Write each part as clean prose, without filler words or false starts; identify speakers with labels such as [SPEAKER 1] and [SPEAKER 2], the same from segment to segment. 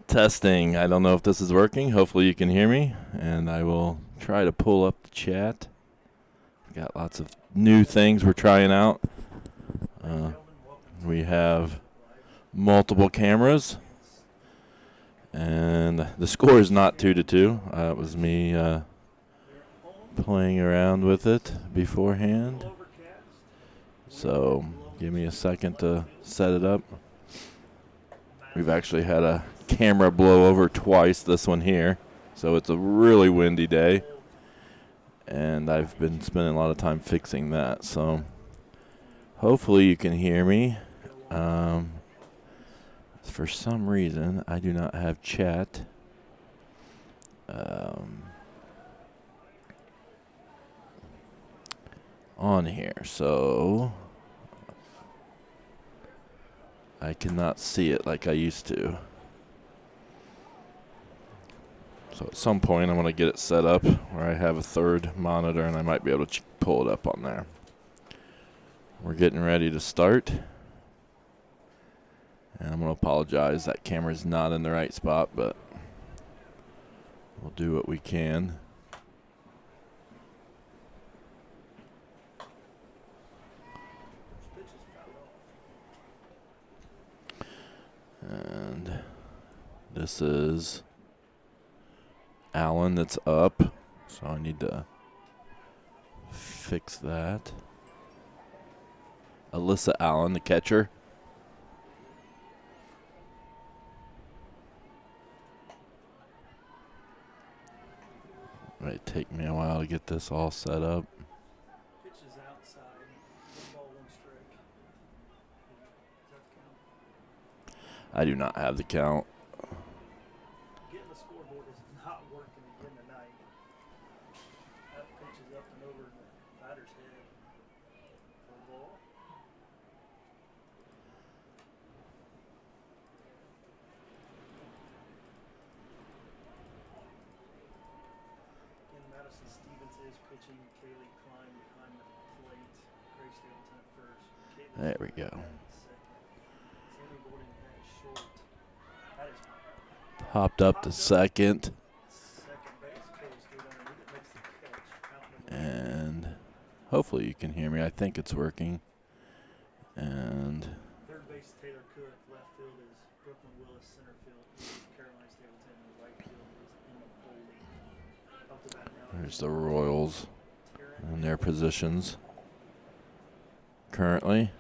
[SPEAKER 1] Testing. I don't know if this is working. Hopefully you can hear me, and I will try to pull up the chat. Got lots of new things we're trying out. We have multiple cameras, and the score is not 2-2. It was me playing around with it beforehand. So give me a second to set it up. We've actually had a camera blow over twice, this one here. So it's a really windy day. And I've been spending a lot of time fixing that. So hopefully you can hear me. For some reason, I do not have chat. On here. So I cannot see it like I used to. So at some point I'm going to get it set up where I have a third monitor and I might be able to pull it up on there. We're getting ready to start. And I'm going to apologize, that camera's not in the right spot, but we'll do what we can. And this is Allen that's up, so I need to fix that. Alyssa Allen, the catcher. Might take me a while to get this all set up.
[SPEAKER 2] Pitch is outside. 1-1 strike.
[SPEAKER 1] I do not have the count.
[SPEAKER 2] Getting the scoreboard is not working again tonight. That pitch is up and over the batter's head. For a ball. Again, Madison Stevens is pitching. Kaylee Klein behind the plate. Grace Stapleton at first. Caitlin
[SPEAKER 1] There we go.
[SPEAKER 2] Sammy Gordon at short. That is
[SPEAKER 1] Popped up to second.
[SPEAKER 2] second base. Kaylee straight underneath it makes the catch. Out number
[SPEAKER 1] And hopefully you can hear me. I think it's working. And
[SPEAKER 2] third base Taylor Cook. Left field is Brooklyn Willis. Center field is Caroline Stapleton. And right field is Emma Foley. Up to bat now.
[SPEAKER 1] there's the Royals in their positions currently.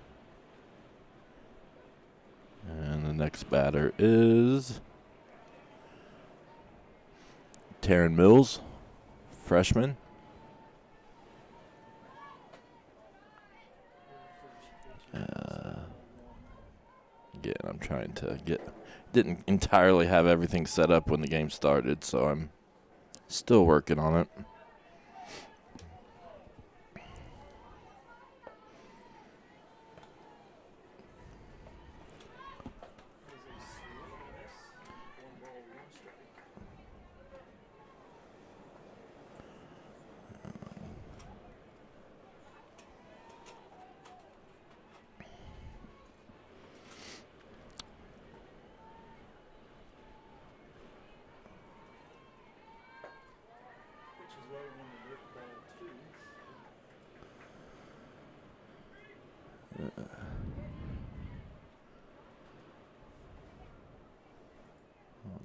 [SPEAKER 1] And the next batter is Taryn Mills, freshman. Again, I'm trying to didn't entirely have everything set up when the game started, so I'm still working on it. I'll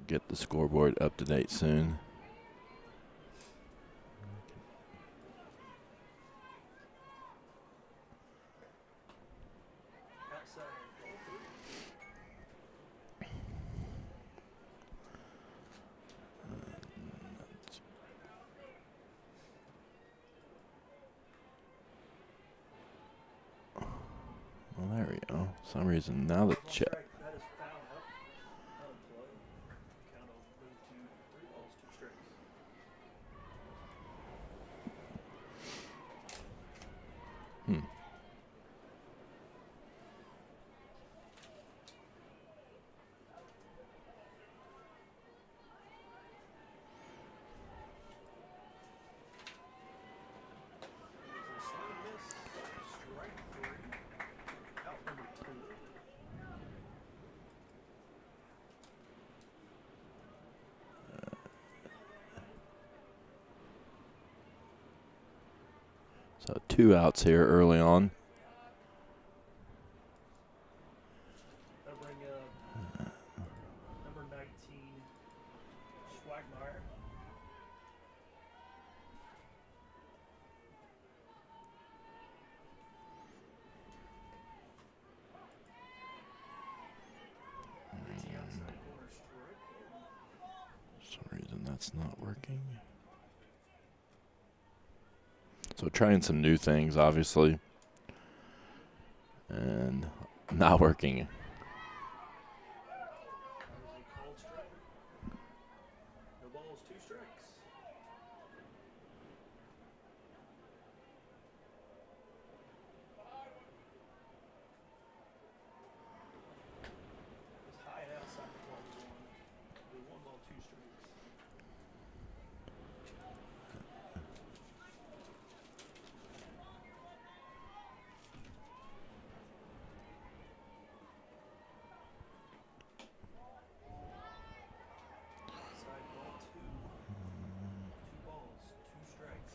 [SPEAKER 1] get the scoreboard up to date soon. Well, there we go. For some reason now the chat.
[SPEAKER 2] That is foul up. Out of play. Count will move to 3 balls, 2 strikes.
[SPEAKER 1] So 2 outs here early on.
[SPEAKER 2] They'll bring up number 19, Schwagmeyer.
[SPEAKER 1] For some reason that's not working. So trying some new things, obviously. And not working.
[SPEAKER 2] Called strike. No balls, 2 strikes. It's high and outside the ball 1. It'll be 1 ball, 2 strikes. Outside ball 2. 2 balls, 2 strikes.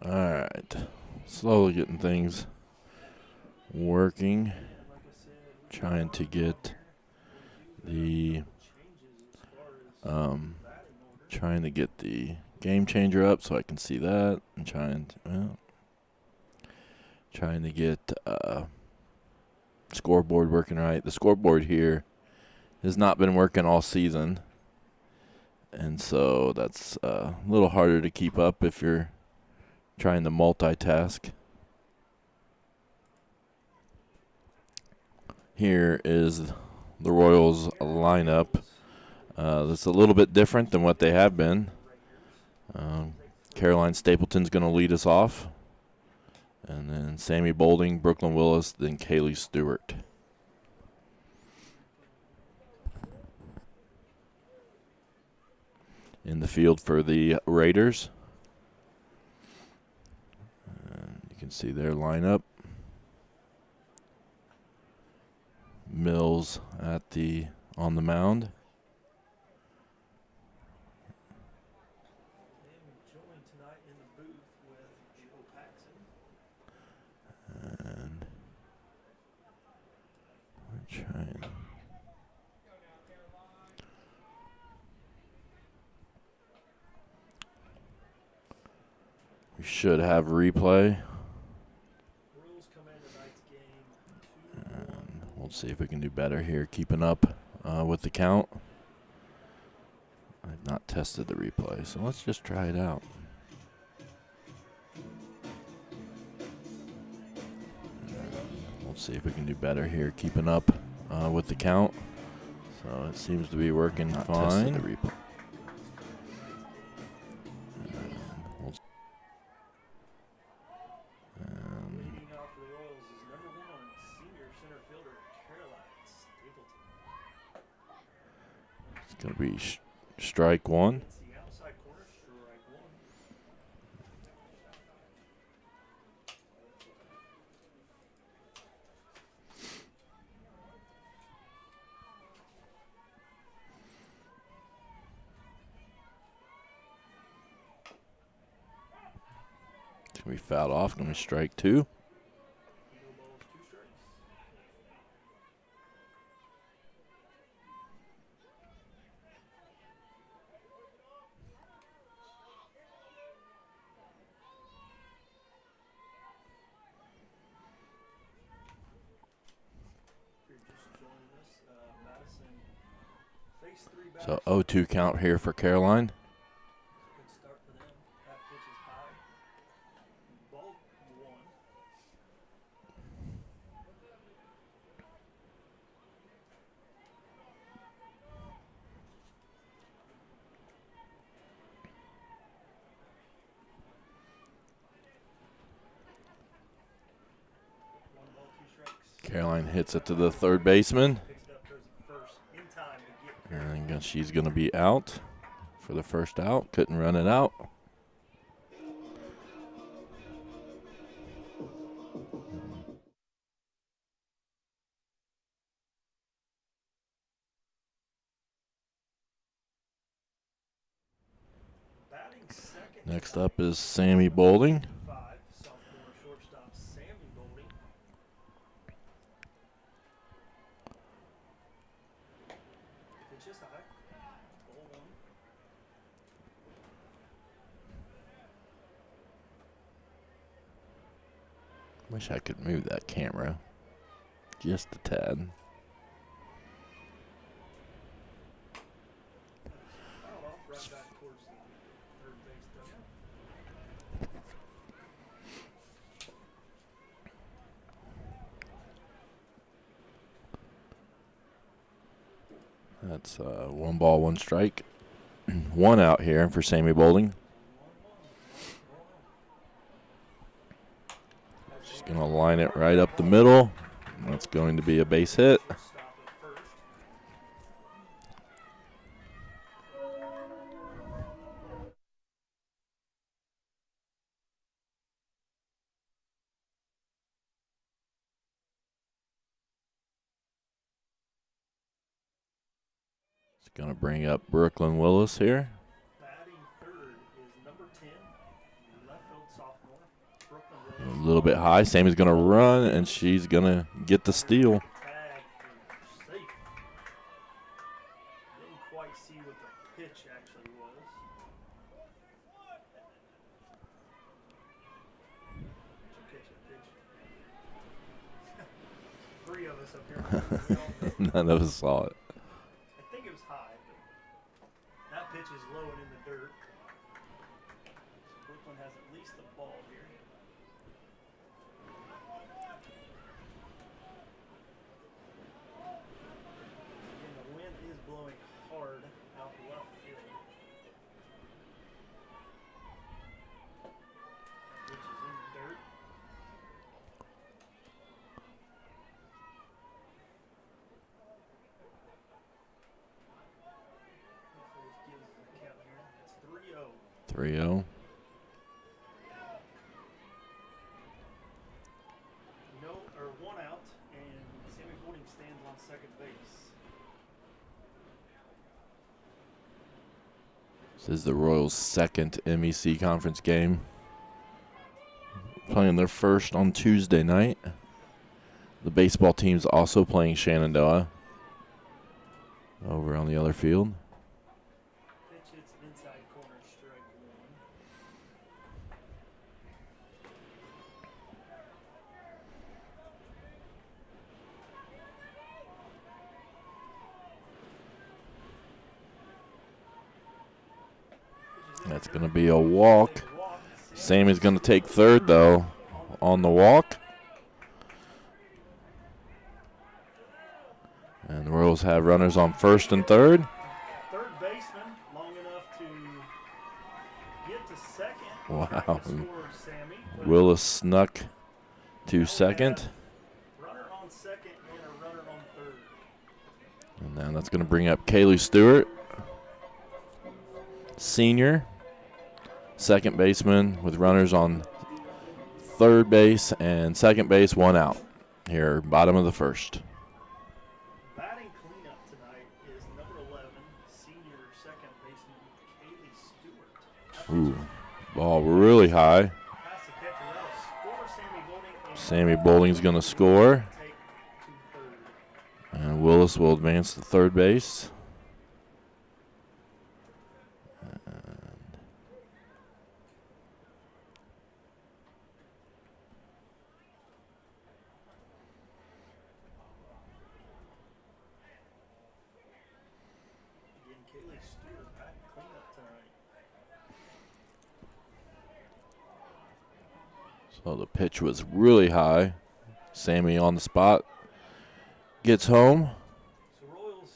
[SPEAKER 1] All right. Slowly getting things working.
[SPEAKER 2] And like I said, we
[SPEAKER 1] Trying to get the
[SPEAKER 2] changes as far as batting order.
[SPEAKER 1] trying to get the game changer up so I can see that, and trying to get scoreboard working right. The scoreboard here has not been working all season, and so that's a little harder to keep up if you're trying to multitask. Here is the Royals lineup. That's a little bit different than what they have been. Caroline Stapleton's going to lead us off. And then Sammy Bolding, Brooklyn Willis, then Kaylee Stewart. In the field for the Raiders. And you can see their lineup. Mills on the mound.
[SPEAKER 2] Joined tonight in the booth with Joe Paxson.
[SPEAKER 1] And we're trying. We should have replay.
[SPEAKER 2] Rules come in tonight's game.
[SPEAKER 1] And we'll see if we can do better here, keeping up with the count. I've not tested the replay, so let's just try it out. And we'll See if we can do better here, keeping up with the count. So it seems to be working fine.
[SPEAKER 2] Leading off for the Royals is number 1, senior center fielder Caroline Stapleton.
[SPEAKER 1] It's going to be strike one.
[SPEAKER 2] It's the outside corner, strike 1.
[SPEAKER 1] It's going to be fouled off. Going to be strike 2.
[SPEAKER 2] No balls, 2 strikes. If you're just joining us, Madison faced 3 batters.
[SPEAKER 1] So 0-2 count here for Caroline.
[SPEAKER 2] Good start for them. That pitch is high. Ball 1. One ball, 2 strikes.
[SPEAKER 1] Caroline hits it to the third baseman.
[SPEAKER 2] Picks it up towards the first in time to get
[SPEAKER 1] And she's going to be out for the first out. Couldn't run it out.
[SPEAKER 2] batting second.
[SPEAKER 1] Next up is Sammy Bowling.
[SPEAKER 2] 5, sophomore shortstop Sammy Bowling. Pitch is high. Ball 1.
[SPEAKER 1] Wish I could move that camera just a tad.
[SPEAKER 2] Fouled off right back towards the third base dugout.
[SPEAKER 1] That's 1 ball, 1 strike. 1 out here for Sammy Bowling. She's going to line it right up the middle. That's going to be a base hit.
[SPEAKER 2] Stop at first.
[SPEAKER 1] It's going to bring up Brooklyn Willis here.
[SPEAKER 2] Batting third is number 10, left field sophomore, Brooklyn
[SPEAKER 1] A
[SPEAKER 2] Willis.
[SPEAKER 1] little bit high. Sammy's going to run, and she's going to get the steal.
[SPEAKER 2] Tag for safe. Didn't quite see what the pitch actually was. Did you catch that pitch? 3 of us up here. We all missed it.
[SPEAKER 1] None of us saw it.
[SPEAKER 2] I think it was high, but that pitch is low and in the dirt. So Brooklyn has at least a ball here. And the wind is blowing hard out left field. That pitch is in the dirt. Hopefully this gives us a count here. It's 3-0.
[SPEAKER 1] 3-0.
[SPEAKER 2] No, or 1 out, and Sammy Bowling stands on second base.
[SPEAKER 1] This is the Royals' second MEC conference game. Playing their first on Tuesday night. The baseball team's also playing Shenandoah over on the other field.
[SPEAKER 2] Pitch hits inside corner, strike 1.
[SPEAKER 1] That's going to be a walk. Sammy's going to take third, though, on the walk. And the Royals have runners on first and third.
[SPEAKER 2] Third baseman long enough to get to second.
[SPEAKER 1] Wow.
[SPEAKER 2] Score, Sammy.
[SPEAKER 1] Willis snuck to second.
[SPEAKER 2] Runner on second and a runner on third.
[SPEAKER 1] And now that's going to bring up Kaylee Stewart, senior, second baseman with runners on third base and second base, one out here, bottom of the first.
[SPEAKER 2] Batting cleanup tonight is number 11, senior second baseman Kaylee Stewart.
[SPEAKER 1] Ooh, ball really high.
[SPEAKER 2] Pass the catcher, that'll score Sammy Boulding.
[SPEAKER 1] Sammy Boulding's going to score.
[SPEAKER 2] Take to third.
[SPEAKER 1] And Willis will advance to third base.
[SPEAKER 2] Again, Kaylee Stewart batting cleanup tonight.
[SPEAKER 1] So the pitch was really high. Sammy on the spot. Gets home.
[SPEAKER 2] So Royals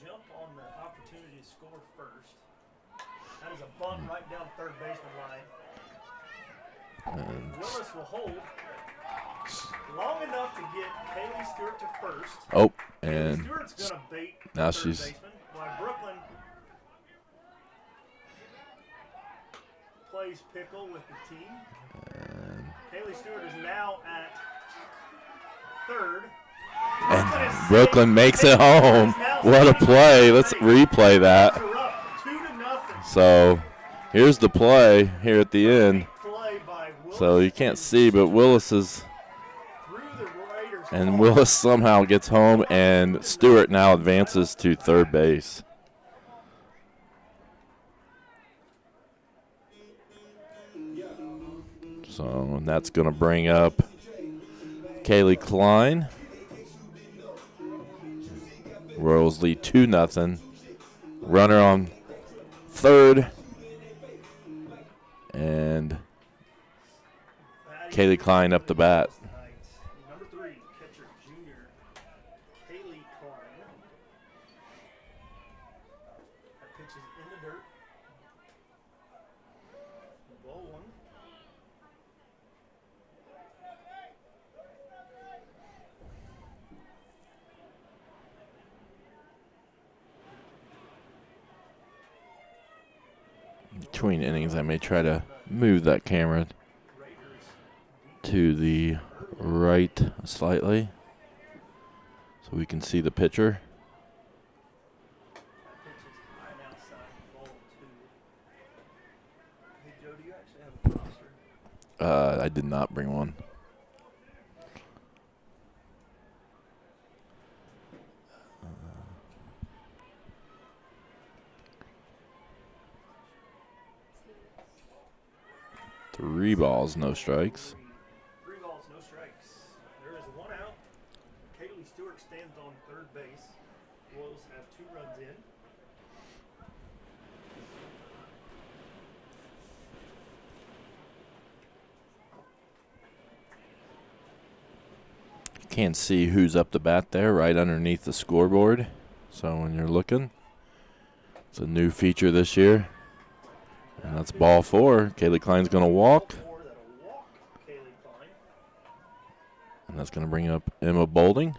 [SPEAKER 2] jump on the opportunity to score first. That is a bunt right down third baseman line.
[SPEAKER 1] And
[SPEAKER 2] Willis will hold long enough to get Kaylee Stewart to first.
[SPEAKER 1] oh,
[SPEAKER 2] Kaylee
[SPEAKER 1] and
[SPEAKER 2] Stewart's gonna bait
[SPEAKER 1] now
[SPEAKER 2] third
[SPEAKER 1] she's
[SPEAKER 2] baseman, while Brooklyn plays pickle with the team.
[SPEAKER 1] and
[SPEAKER 2] Kaylee Stewart is now at third.
[SPEAKER 1] And Brooklyn makes it home. What a play. Let's replay that.
[SPEAKER 2] They're up 2-0.
[SPEAKER 1] So here's the play here at the end.
[SPEAKER 2] Play by Willis.
[SPEAKER 1] So you can't see, but Willis is,
[SPEAKER 2] Through the Raiders'
[SPEAKER 1] and
[SPEAKER 2] ball.
[SPEAKER 1] Willis somehow gets home, and Stewart now advances to third base. So that's going to bring up Kaylee Klein. Royals lead 2-0. Runner on third. And Kaylee Klein up the bat.
[SPEAKER 2] Number 3, catcher junior Kaylee Klein. That pitch is in the dirt. Ball one.
[SPEAKER 1] Between innings, I may try to move that camera to the right slightly so we can see the pitcher.
[SPEAKER 2] That pitch is high and outside. Ball 2. Hey Joe, do you actually have a roster?
[SPEAKER 1] I did not bring one. Three balls, no strikes.
[SPEAKER 2] Three balls, no strikes. There is one out. Kaylee Stewart stands on third base. Royals have 2 runs in.
[SPEAKER 1] Can't see who's up the bat there, right underneath the scoreboard. So when you're looking, it's a new feature this year. And that's ball 4. Kaylee Klein's going to walk.
[SPEAKER 2] That'll walk Kaylee Klein.
[SPEAKER 1] And that's going to bring up Emma Boulding.
[SPEAKER 2] Um,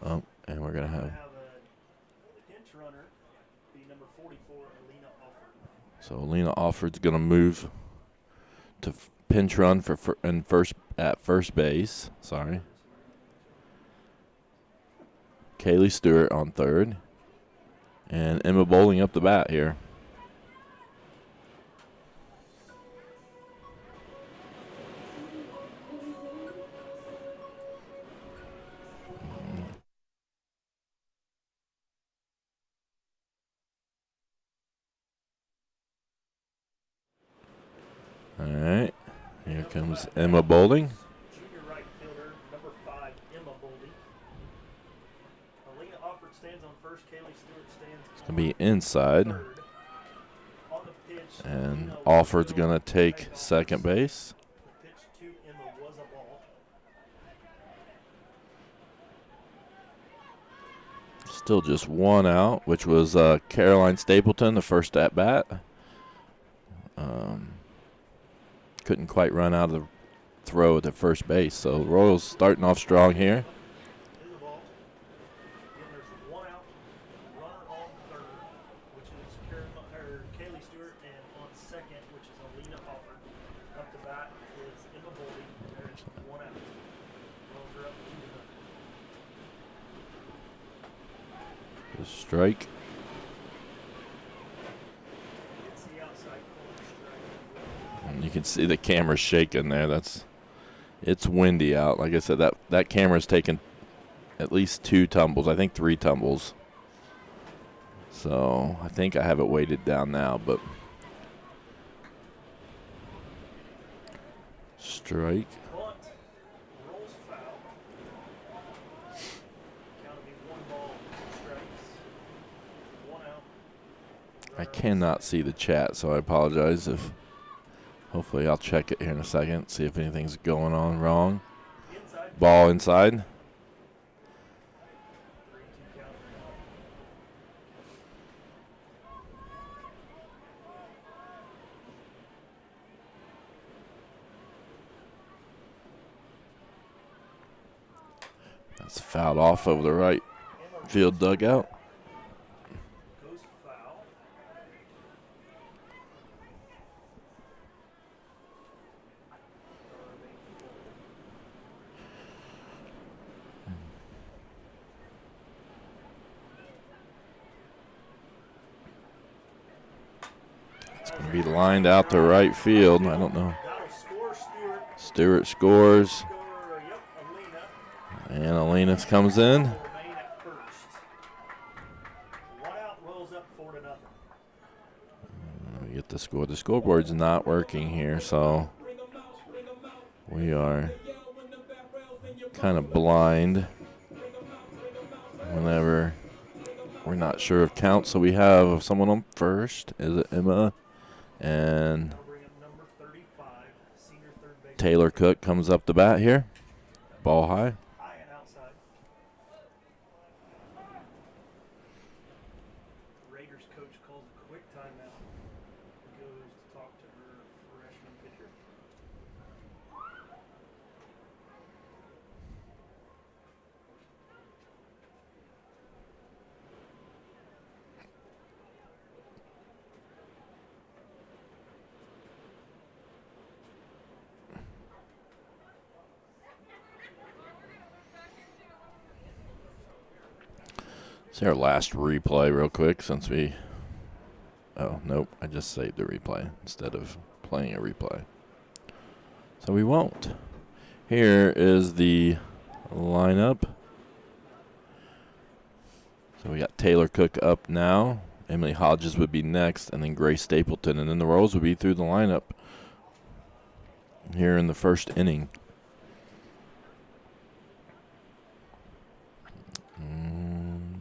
[SPEAKER 1] Oh, and we're going to
[SPEAKER 2] have
[SPEAKER 1] have.
[SPEAKER 2] a pinch runner be number 44, Alina Alford.
[SPEAKER 1] So Alina Alford's going to move to pinch run at first base. Sorry. Kaylee Stewart on third. And Emma Boulding up the bat here. All right, here comes Emma Boulding.
[SPEAKER 2] Junior right fielder, number 5, Emma Boulding. Alina Alford stands on first. Kaylee Stewart stands
[SPEAKER 1] It's going to be inside.
[SPEAKER 2] third. On the pitch,
[SPEAKER 1] And
[SPEAKER 2] Alina
[SPEAKER 1] Alford's
[SPEAKER 2] will
[SPEAKER 1] going to take
[SPEAKER 2] take off.
[SPEAKER 1] second base.
[SPEAKER 2] The pitch to Emma was a ball.
[SPEAKER 1] Still just one out, which was Caroline Stapleton, the first at bat. Couldn't quite run out of the throw at the first base. So Royals starting off strong here.
[SPEAKER 2] Is the ball. Again, there's one out. Runner on third, which is Kaylee Stewart, and on second, which is Alina Hofford. Up to bat is Emma Boldy. There's one out. Royals are up 2-0.
[SPEAKER 1] The strike.
[SPEAKER 2] It's the outside corner strike.
[SPEAKER 1] And you can see the camera shaking there. It's windy out. Like I said, that camera's taken at least 2 tumbles. I think 3 tumbles. So I think I have it weighted down now, but strike.
[SPEAKER 2] Bunt. Rolls foul. Count to be 1 ball, 2 strikes. 1 out.
[SPEAKER 1] I cannot see the chat, so I apologize if. Hopefully I'll check it here in a second, see if anything's going on wrong.
[SPEAKER 2] Inside.
[SPEAKER 1] Ball inside.
[SPEAKER 2] 3-2 count.
[SPEAKER 1] That's fouled off over the right field dugout.
[SPEAKER 2] Goes foul.
[SPEAKER 1] It's going to be lined out to right field. I don't know.
[SPEAKER 2] That'll score Stewart.
[SPEAKER 1] Stewart scores,
[SPEAKER 2] Score, yep, Alina.
[SPEAKER 1] and Alina comes in.
[SPEAKER 2] Will remain at first. 1 out, Royals up 4-0.
[SPEAKER 1] Let me get the score. The scoreboard's not working here, so we are kind of blind whenever we're not sure of count. So we have someone on first. Is it Emma? And
[SPEAKER 2] Now bring up number 35, senior third base.
[SPEAKER 1] Taylor Cook comes up the bat here. Ball high.
[SPEAKER 2] High and outside. Raiders coach calls a quick timeout. Goes to talk to her freshman pitcher.
[SPEAKER 1] See our last replay real quick since we. Oh, nope. I just saved the replay instead of playing a replay. So we won't. Here is the lineup. So we got Taylor Cook up now. Emily Hodges would be next, and then Grace Stapleton. And then the Royals would be through the lineup here in the first inning.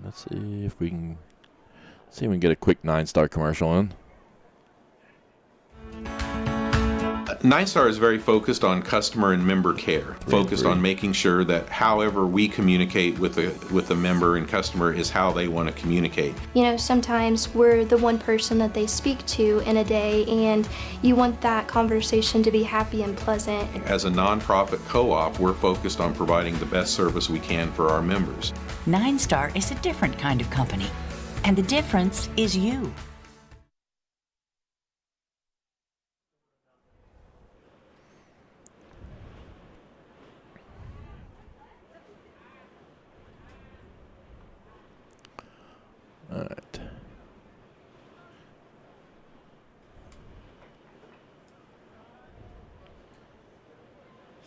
[SPEAKER 1] Let's see if we can get a quick 9-star commercial in.
[SPEAKER 3] 9-Star is very focused on customer and member care, focused on making sure that however we communicate with the member and customer is how they want to communicate.
[SPEAKER 4] You know, sometimes we're the one person that they speak to in a day, and you want that conversation to be happy and pleasant.
[SPEAKER 3] As a nonprofit co-op, we're focused on providing the best service we can for our members.
[SPEAKER 5] 9-Star is a different kind of company, and the difference is you.
[SPEAKER 1] All right.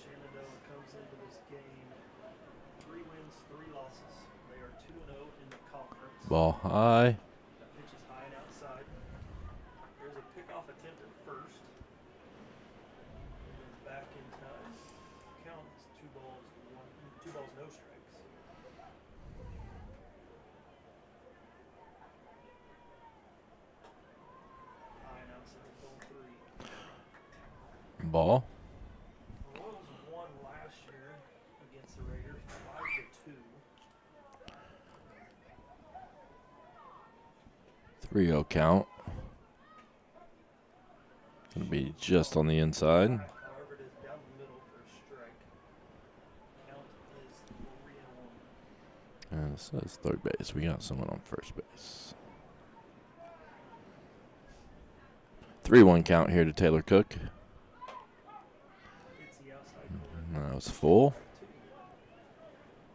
[SPEAKER 2] Shenandoah comes into this game 3 wins, 3 losses. They are 2-0 in the conference.
[SPEAKER 1] Ball high.
[SPEAKER 2] That pitch is high and outside. There's a pickoff attempt at first. And then back in time. Count is 2 balls, no strikes. High and outside, ball 3.
[SPEAKER 1] Ball.
[SPEAKER 2] The Royals won last year against the Raiders 5-2.
[SPEAKER 1] 3-0 count. Gonna be just on the inside.
[SPEAKER 2] However, it is down the middle for a strike. Count is 3-1.
[SPEAKER 1] And it says third base. We got someone on first base. 3-1 count here to Taylor Cook.
[SPEAKER 2] It's the outside corner.
[SPEAKER 1] That was full.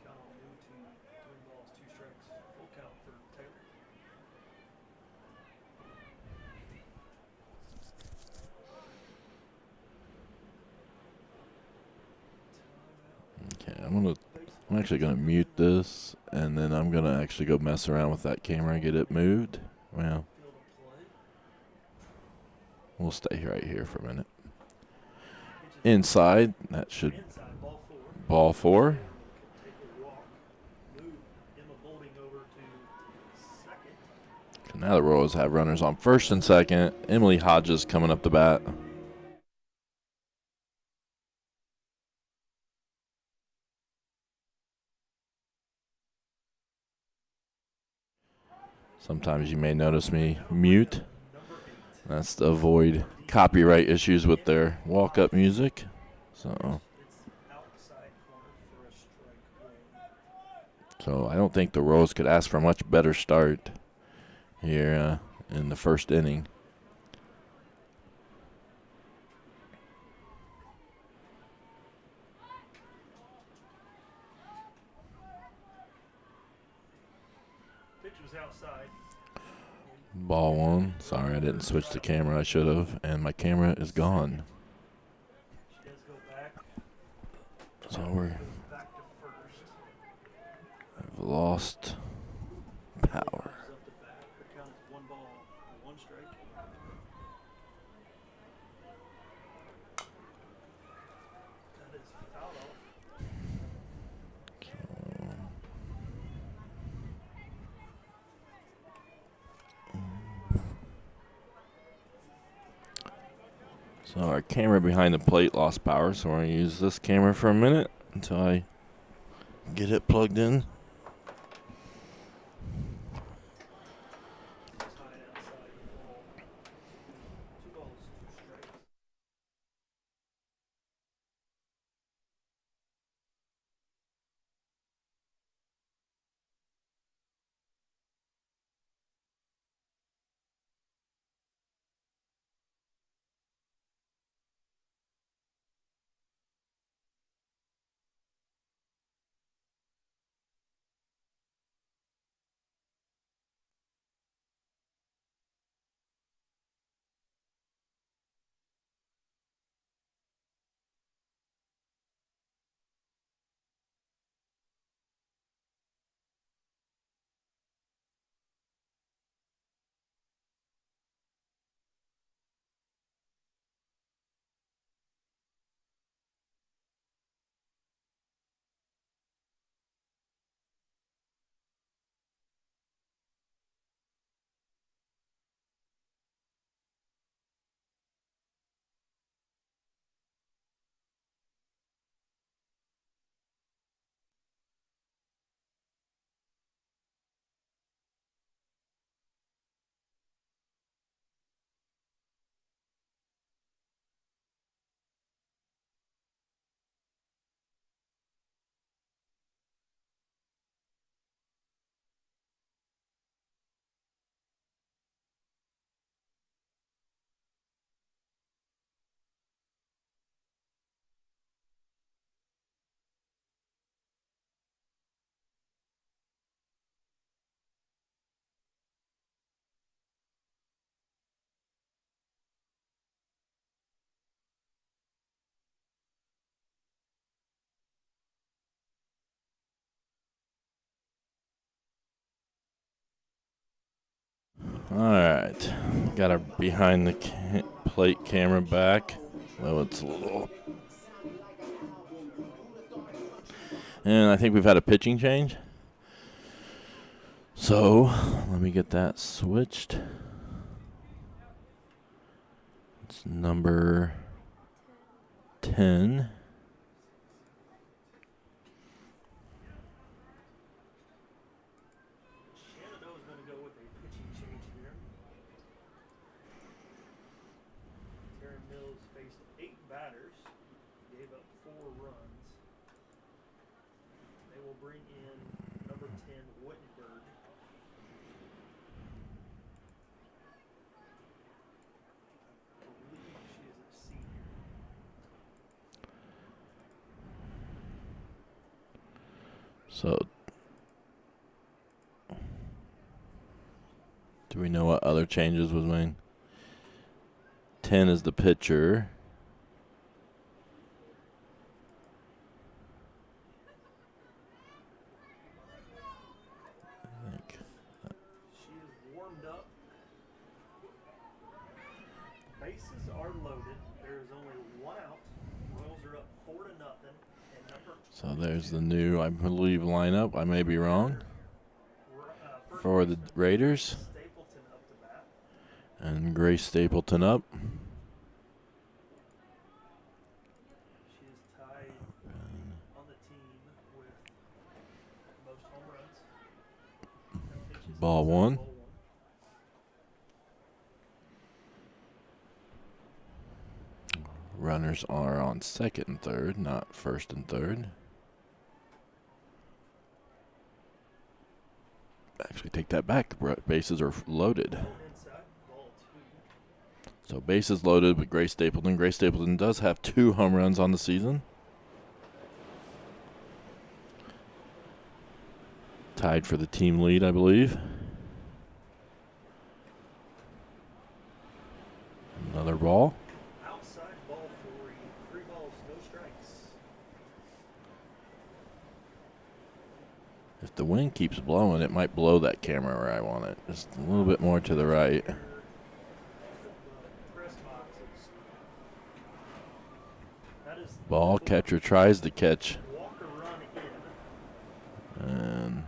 [SPEAKER 2] Count will move to 3 balls, 2 strikes. Full count for Taylor.
[SPEAKER 1] Okay, I'm actually gonna mute this, and then I'm gonna actually go mess around with that camera and get it moved. Well,
[SPEAKER 2] Field of play.
[SPEAKER 1] we'll stay right here for a minute. Inside, that should
[SPEAKER 2] Inside, ball 4.
[SPEAKER 1] ball 4.
[SPEAKER 2] Take a walk. Move Emma Bolding over to second.
[SPEAKER 1] So now the Royals have runners on first and second. Emily Hodges coming up the bat. Sometimes you may notice me mute. That's to avoid copyright issues with their walk-up music. So,
[SPEAKER 2] It's outside corner for a strike.
[SPEAKER 1] so I don't think the Royals could ask for a much better start here in the first inning.
[SPEAKER 2] Pitch was outside.
[SPEAKER 1] Ball 1. Sorry, I didn't switch the camera. I should have. And my camera is gone.
[SPEAKER 2] She does go back.
[SPEAKER 1] So we're
[SPEAKER 2] Goes back to first.
[SPEAKER 1] I've lost power.
[SPEAKER 2] Hodges up the bat. Her count is 1 ball, 1 strike. That is foul off.
[SPEAKER 1] So our camera behind the plate lost power, so we're going to use this camera for a minute until I get it plugged in.
[SPEAKER 2] Tied outside ball. 2 balls, 2 strikes.
[SPEAKER 1] All right, got our behind the plate camera back. Though it's a little. And I think we've had a pitching change. So let me get that switched. It's number 10.
[SPEAKER 2] Shenandoah is going to go with a pitching change here. bring in number 10, Wittenberg. I believe she is a senior.
[SPEAKER 1] So, do we know what other changes was made? 10 is the pitcher. I think.
[SPEAKER 2] She is warmed up. Bases are loaded. There is only one out. Royals are up 4-0. And number
[SPEAKER 1] So there's the new, I believe, lineup. I may be wrong.
[SPEAKER 2] first
[SPEAKER 1] For the
[SPEAKER 2] baseman,
[SPEAKER 1] Raiders.
[SPEAKER 2] Stapleton up to bat.
[SPEAKER 1] And Grace Stapleton up.
[SPEAKER 2] She is tied on the team with most home runs. 10 pitches,
[SPEAKER 1] Ball one.
[SPEAKER 2] ball one.
[SPEAKER 1] Runners are on second and third, not first and third. Actually, take that back. The bases are loaded.
[SPEAKER 2] Going inside, ball two.
[SPEAKER 1] So bases loaded with Grace Stapleton. Grace Stapleton does have 2 home runs on the season. Tied for the team lead, I believe. Another ball.
[SPEAKER 2] Outside ball three. 3 balls, no strikes.
[SPEAKER 1] If the wind keeps blowing, it might blow that camera where I want it. Just a little bit more to the right.
[SPEAKER 2] The press boxes. That is
[SPEAKER 1] Ball catcher tries to catch.
[SPEAKER 2] Walker run in.
[SPEAKER 1] And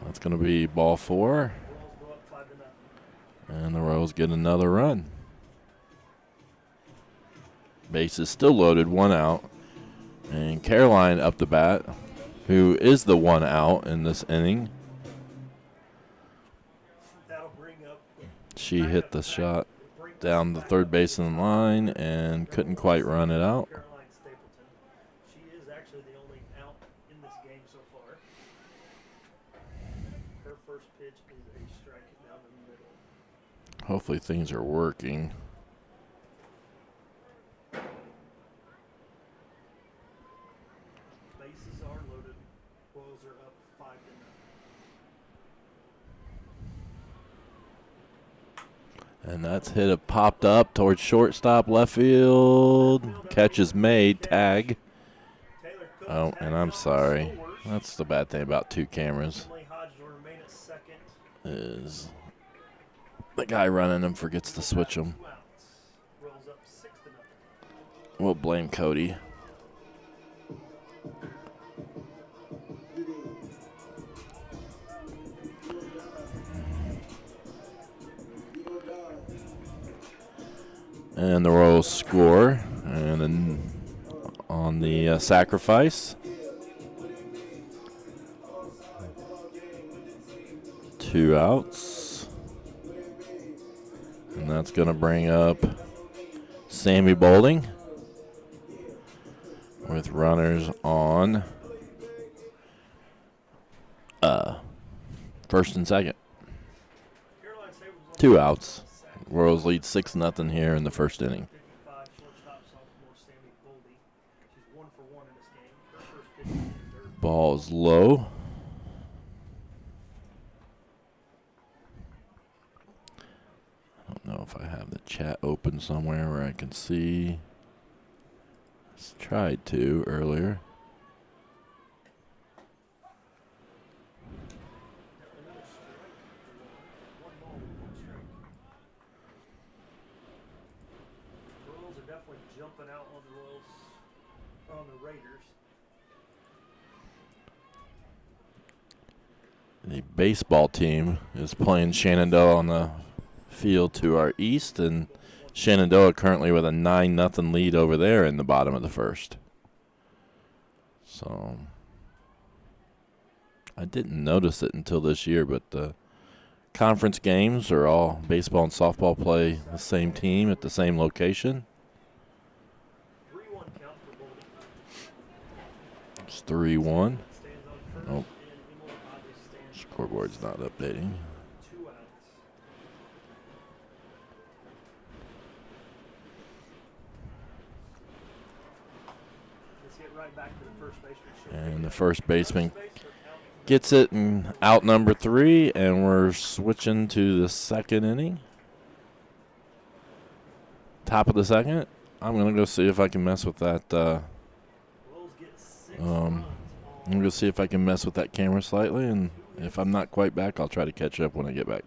[SPEAKER 1] that's going to be ball 4.
[SPEAKER 2] Royals go up 5-0.
[SPEAKER 1] And the Royals get another run. Base is still loaded, 1 out. And Caroline up the bat, who is the 1 out in this inning.
[SPEAKER 2] That'll bring up.
[SPEAKER 1] She hit the shot down the third baseman line and couldn't quite run it out.
[SPEAKER 2] Caroline Stapleton. She is actually the only out in this game so far. Her first pitch is a strike down the middle.
[SPEAKER 1] Hopefully things are working.
[SPEAKER 2] Bases are loaded. Royals are up 5-0.
[SPEAKER 1] And that's hit it popped up towards shortstop, left field. Catch is made, tag.
[SPEAKER 2] Taylor Cook
[SPEAKER 1] Oh,
[SPEAKER 2] tagged
[SPEAKER 1] and I'm
[SPEAKER 2] on
[SPEAKER 1] sorry.
[SPEAKER 2] scores.
[SPEAKER 1] That's the bad thing about 2 cameras.
[SPEAKER 2] Emily Hodge will remain at second.
[SPEAKER 1] Is the guy running them forgets to switch them.
[SPEAKER 2] 2 outs. Royals up 6-0.
[SPEAKER 1] We'll blame Cody. And the Royals score. And then on the sacrifice, 2 outs. And that's going to bring up Sammy Boulding with runners on first and second.
[SPEAKER 2] Caroline Stapleton
[SPEAKER 1] 2 outs. Royals lead 6-0 here in the first inning.
[SPEAKER 2] 55, shortstop sophomore Sammy Boldy. She's 1 for 1 in this game. Her first pitch is in third.
[SPEAKER 1] Ball is low. I don't know if I have the chat open somewhere where I can see. Just tried to earlier.
[SPEAKER 2] Another strike. 1 ball, 1 strike. The Royals are definitely jumping out on the Raiders.
[SPEAKER 1] The baseball team is playing Shenandoah on the field to our east, and Shenandoah currently with a 9-0 lead over there in the bottom of the first. So I didn't notice it until this year, but the conference games are all baseball and softball play the same team at the same location.
[SPEAKER 2] 3-1 count for Boldy.
[SPEAKER 1] It's 3-1.
[SPEAKER 2] Stands on first,
[SPEAKER 1] Nope.
[SPEAKER 2] and Emil Hodges stands
[SPEAKER 1] Scoreboard's not updating.
[SPEAKER 2] 2 outs. Let's get right back to the first baseman.
[SPEAKER 1] And the first baseman gets it in out number 3, and we're switching to the second inning. Top of the second. I'm going to go see if I can mess with that.
[SPEAKER 2] Wills get 6 runs
[SPEAKER 1] I'm going to see if I can mess with that camera slightly, and if I'm not quite back, I'll try to catch up when I get back.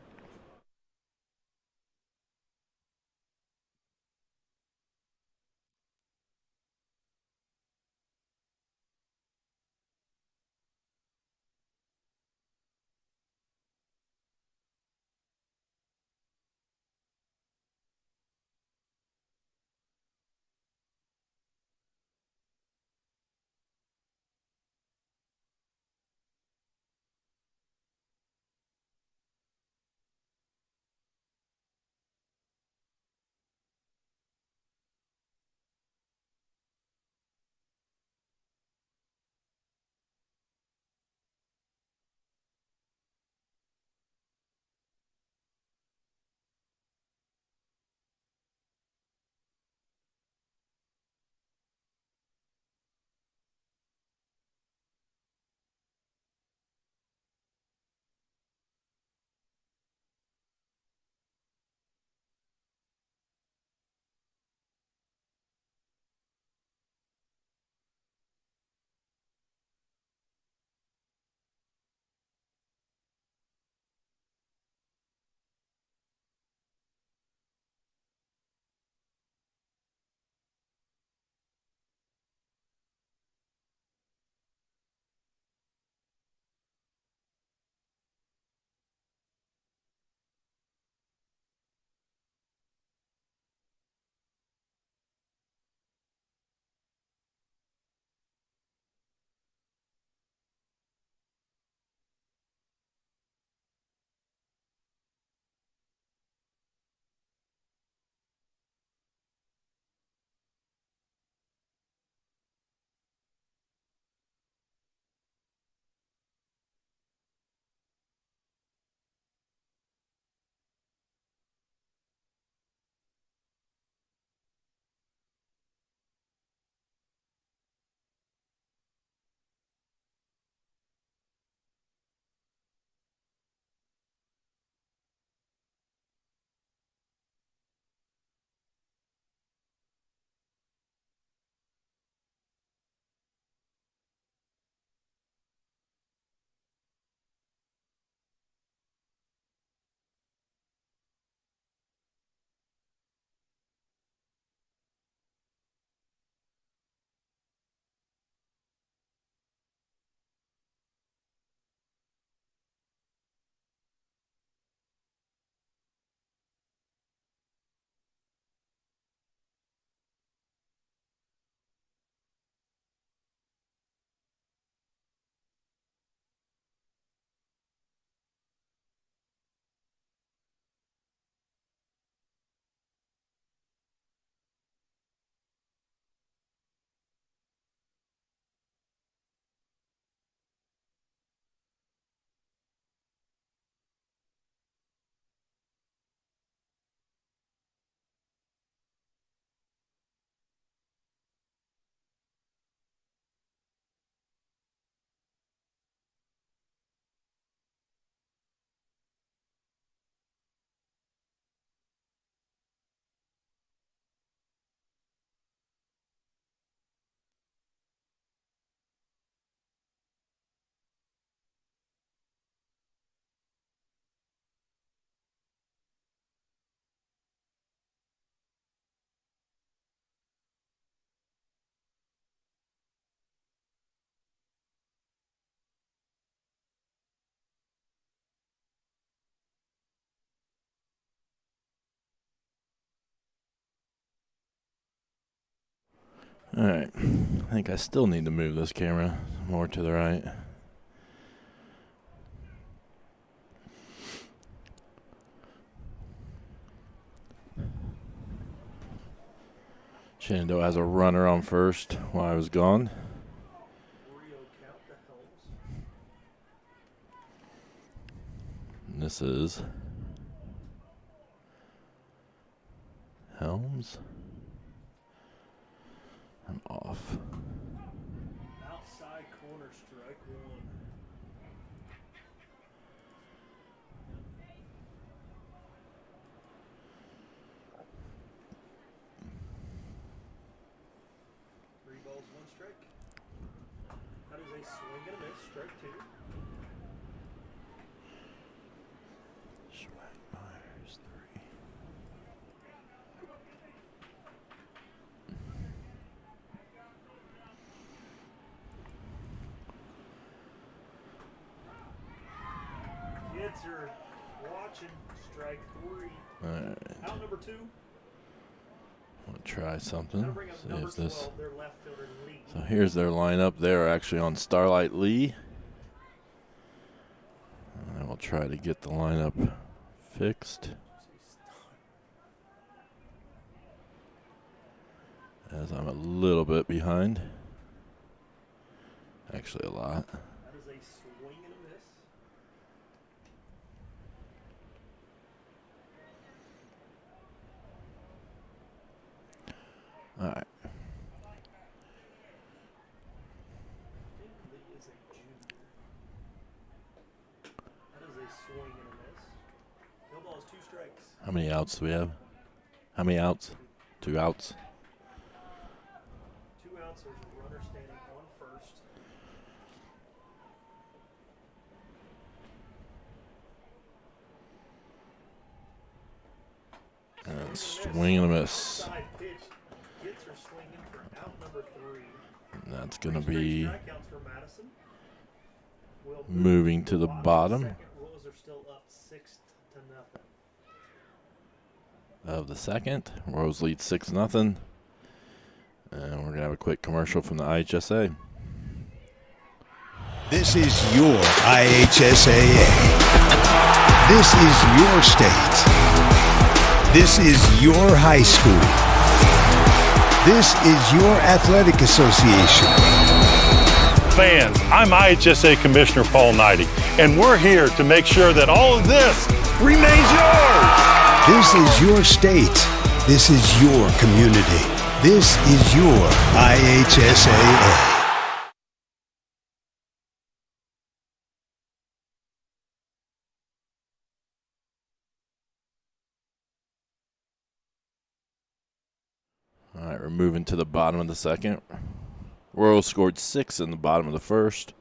[SPEAKER 1] All right. I think I still need to move this camera more to the right. Shenandoah has a runner on first while I was gone. This is Helms. I'm off.
[SPEAKER 2] Outside corner, strike one. Three balls, one strike. That is a swing and a miss, strike two.
[SPEAKER 1] Schwagmeyer's 3.
[SPEAKER 2] Kids are watching, strike three.
[SPEAKER 1] Alright,
[SPEAKER 2] Out number two.
[SPEAKER 1] we'll try something.
[SPEAKER 2] Now bring up
[SPEAKER 1] See
[SPEAKER 2] number
[SPEAKER 1] if this.
[SPEAKER 2] 12, their left fielder, Lee.
[SPEAKER 1] So here's their lineup. They're actually on Starlight Lee. And I will try to get the lineup fixed, as I'm a little bit behind. Actually, a lot.
[SPEAKER 2] That is a swing and a miss.
[SPEAKER 1] All right.
[SPEAKER 2] I think Lee is a junior. That is a swing and a miss. No ball is two strikes.
[SPEAKER 1] How many outs do we have? How many outs? 2 outs.
[SPEAKER 2] 2 outs. There's a runner standing on first.
[SPEAKER 1] And swing and a miss.
[SPEAKER 2] Side pitch. Gets her swinging for out number 3.
[SPEAKER 1] And that's going to
[SPEAKER 2] Straight
[SPEAKER 1] be
[SPEAKER 2] strikeouts for Madison. Will move
[SPEAKER 1] moving to the bottom
[SPEAKER 2] Second. Royals are still up 6-0.
[SPEAKER 1] of the second. Rose leads 6-0. And we're going to have a quick commercial from the IHSA.
[SPEAKER 6] This is your IHSAA. This is your state. This is your high school. This is your athletic association.
[SPEAKER 7] Fans, I'm IHSA Commissioner Paul Knighty, and we're here to make sure that all of this remains yours.
[SPEAKER 6] This is your state. This is your community. This is your IHSAA.
[SPEAKER 1] All right, we're moving to the bottom of the second. Royals scored 6 in the bottom of the first.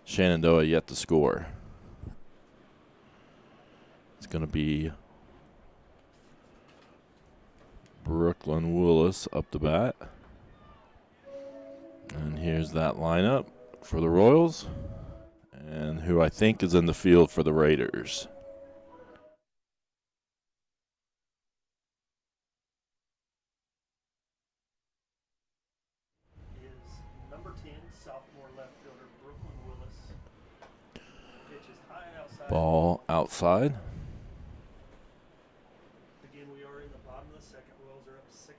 [SPEAKER 1] Shenandoah yet to score. It's going to be Brooklyn Willis up the bat. And here's that lineup for the Royals. And who I think is in the field for the Raiders.
[SPEAKER 2] Is number 10, sophomore left fielder Brooklyn Willis. Pitch is high and outside.
[SPEAKER 1] Ball outside.
[SPEAKER 2] Again, we are in the bottom of the second. Royals are up 6-0.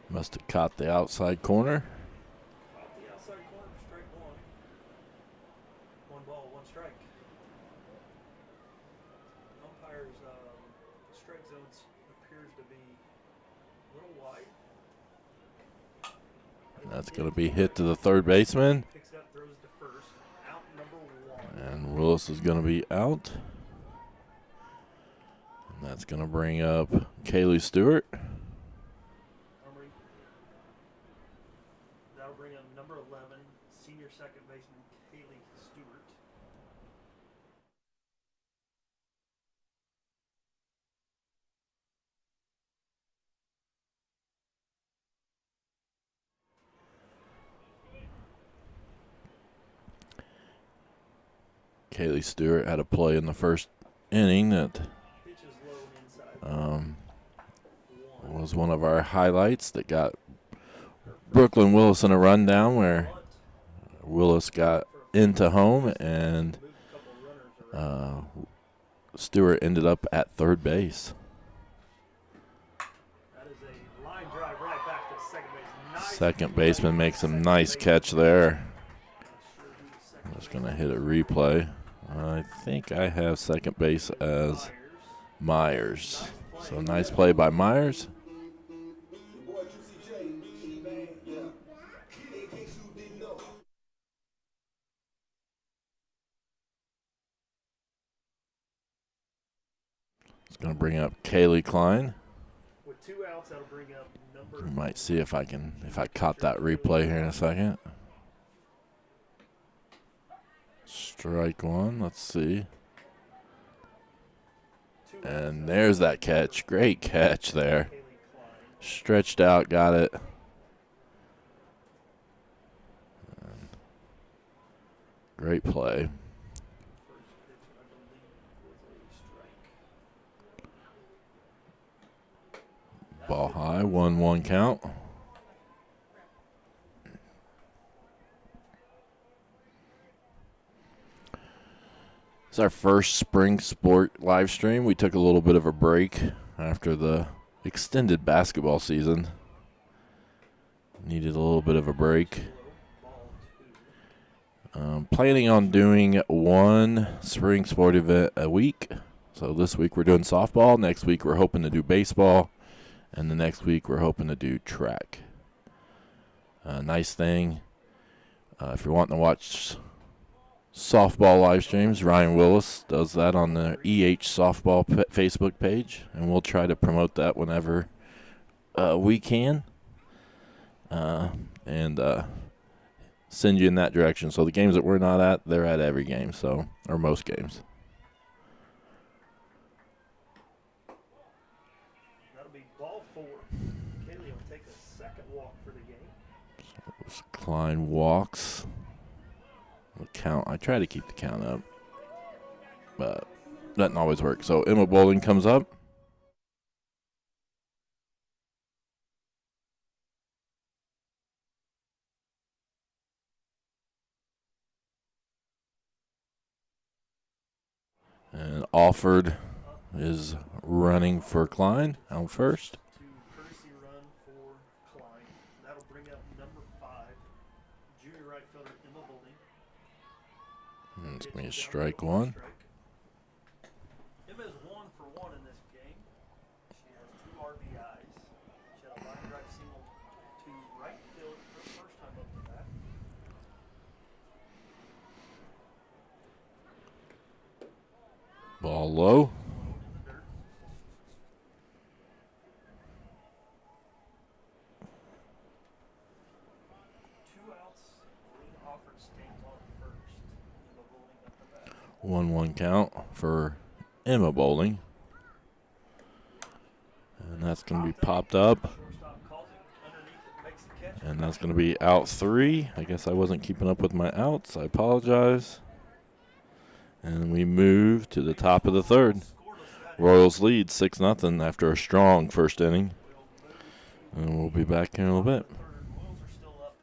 [SPEAKER 1] Must have caught the outside corner.
[SPEAKER 2] Off the outside corner, strike one. 1 ball, 1 strike. Umpire's strike zones appears to be a little wide.
[SPEAKER 1] That's going to be hit to the third baseman.
[SPEAKER 2] Picks up, throws to first. Out number 1.
[SPEAKER 1] And Willis is going to be out. And that's going to bring up Kaylee Stewart.
[SPEAKER 2] Armory. That'll bring up number 11, senior second baseman Kaylee Stewart.
[SPEAKER 1] Kaylee Stewart had a play in the first inning that
[SPEAKER 2] Pitch is low and inside.
[SPEAKER 1] was one of our highlights that got Brooklyn Willis in a rundown where Willis got into home and
[SPEAKER 2] Moved a couple runners around.
[SPEAKER 1] Stewart ended up at third base.
[SPEAKER 2] That is a line drive right back to second base. Nice
[SPEAKER 1] Second baseman makes a nice catch there. I'm just going to hit a replay. I think I have second base as Myers. So nice play by Myers. It's going to bring up Kaylee Klein.
[SPEAKER 2] With 2 outs, that'll bring up number.
[SPEAKER 1] We might see if I caught that replay here in a second. Strike one. Let's see. And there's that catch. Great catch there. Stretched out, got it. Great play. Ball high, 1-1 count. It's our first spring sport live stream. We took a little bit of a break after the extended basketball season. Needed a little bit of a break. Planning on doing one spring sport event a week. So this week we're doing softball. Next week we're hoping to do baseball. And the next week we're hoping to do track. Nice thing. If you're wanting to watch softball live streams, Ryan Willis does that on the EH Softball Facebook page. And we'll try to promote that whenever we can. And send you in that direction. So the games that we're not at, they're at every game, so, or most games.
[SPEAKER 2] That'll be ball 4. Kaylee will take a second walk for the game.
[SPEAKER 1] So Klein walks. The count. I try to keep the count up, but doesn't always work. So Emma Bowling comes up. And Alford is running for Klein out first.
[SPEAKER 2] To courtesy run for Klein. That'll bring up number 5, junior right fielder Emma Bowling.
[SPEAKER 1] And it's going to be a strike one.
[SPEAKER 2] Emma is 1 for 1 in this game. She has 2 RBIs. She had a line drive single to right field for the first time up to that.
[SPEAKER 1] Ball low.
[SPEAKER 2] Two outs. Lead offered stands on first. Emma Bowling up the bat.
[SPEAKER 1] 1-1 count for Emma Bowling. And that's going to be popped up.
[SPEAKER 2] Shortstop calls it underneath it, makes the catch.
[SPEAKER 1] And that's going to be out 3. I guess I wasn't keeping up with my outs. I apologize. And we move to the top of the 3rd. Royals lead 6-0 after a strong first inning. And we'll be back in a little bit.
[SPEAKER 2] Royals are still up.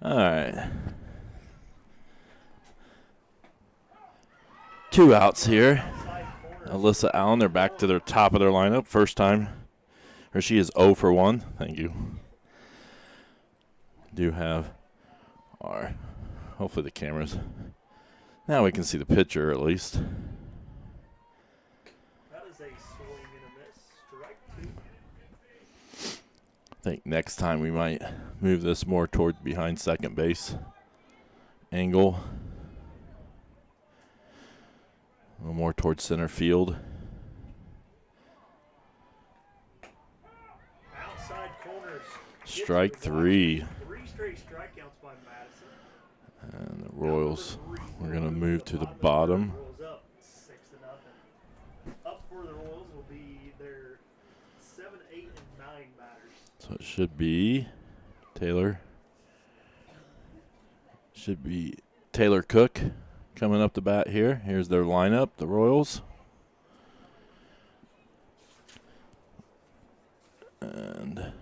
[SPEAKER 1] All right. 2 outs here. Alyssa Allen, they're back to their top of their lineup. First time, or she is 0 for 1. Thank you. Do have our, hopefully the cameras. Now we can see the pitcher at least.
[SPEAKER 2] That is a swing and a miss. Strike 2.
[SPEAKER 1] I think next time we might move this more toward behind second base angle. A little more towards center field.
[SPEAKER 2] Outside corners.
[SPEAKER 1] Strike 3.
[SPEAKER 2] 3 straight strikeouts by Madison.
[SPEAKER 1] And the Royals, we're going to move to the bottom.
[SPEAKER 2] Royals up 6-0. Up for the Royals will be their 7, 8, and 9 batters.
[SPEAKER 1] So it should be Taylor. Should be Taylor Cook coming up the bat here. Here's their lineup, the Royals. And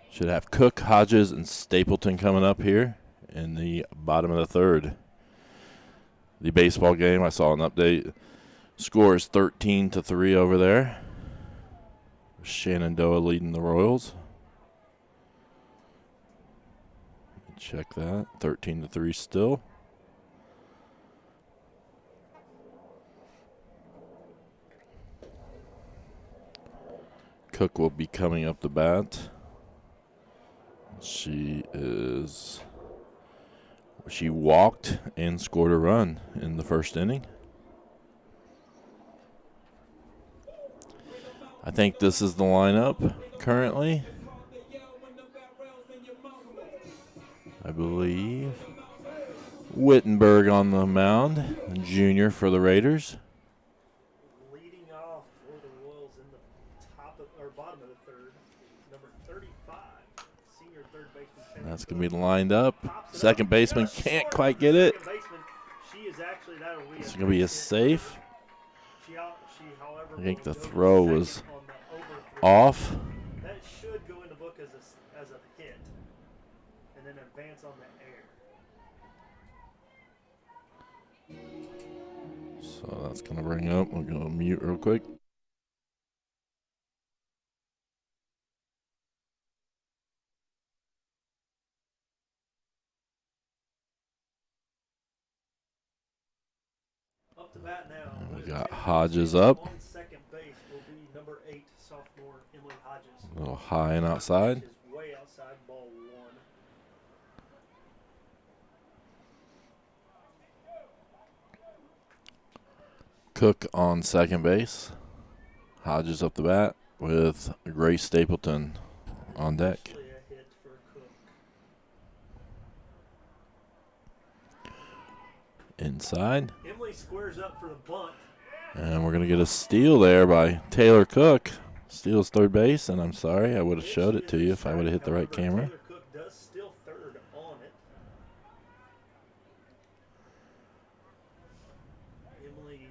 [SPEAKER 1] should have Cook, Hodges, and Stapleton coming up here in the bottom of the third. The baseball game, I saw an update. Score is 13-3 over there. Shenandoah leading the Royals. Check that. 13-3 still. Cook will be coming up the bat. She walked and scored a run in the first inning. I think this is the lineup currently. I believe Wittenberg on the mound, junior for the Raiders.
[SPEAKER 2] Leading off for the Royals in the bottom of the third, number 35, senior third baseman.
[SPEAKER 1] That's going to be lined up. Second baseman can't quite get it. It's going to be a safe. I think the throw was off.
[SPEAKER 2] That should go in the book as a hit, and then advance on the air.
[SPEAKER 1] So that's going to bring up. We're going to mute real quick.
[SPEAKER 2] Up to bat now.
[SPEAKER 1] And we got Hodges up.
[SPEAKER 2] On second base will be number 8, sophomore Emily Hodges.
[SPEAKER 1] A little high and outside.
[SPEAKER 2] Which is way outside, ball 1.
[SPEAKER 1] Cook on second base. Hodges up the bat with Grace Stapleton on deck.
[SPEAKER 2] Actually a hit for Cook.
[SPEAKER 1] Inside.
[SPEAKER 2] Emily squares up for the bunt.
[SPEAKER 1] And we're going to get a steal there by Taylor Cook. Steals third base, and I'm sorry. I would have showed it to you if I would have hit the right camera.
[SPEAKER 2] Taylor Cook does steal third on it. Emily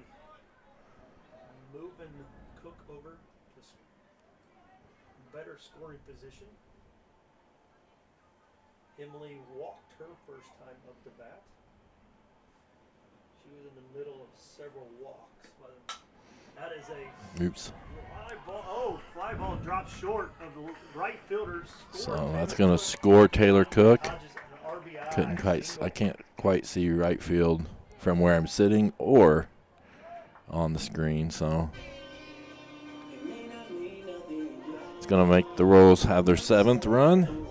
[SPEAKER 2] moving Cook over to better scoring position. Emily walked her first time up the bat. She was in the middle of several walks. But that is a
[SPEAKER 1] Oops.
[SPEAKER 2] fly ball. Oh, fly ball dropped short of the right fielder's score.
[SPEAKER 1] So that's going to score Taylor Cook.
[SPEAKER 2] Hodges, an RBI.
[SPEAKER 1] I can't quite see right field from where I'm sitting or on the screen. So it's going to make the Royals have their 7th run.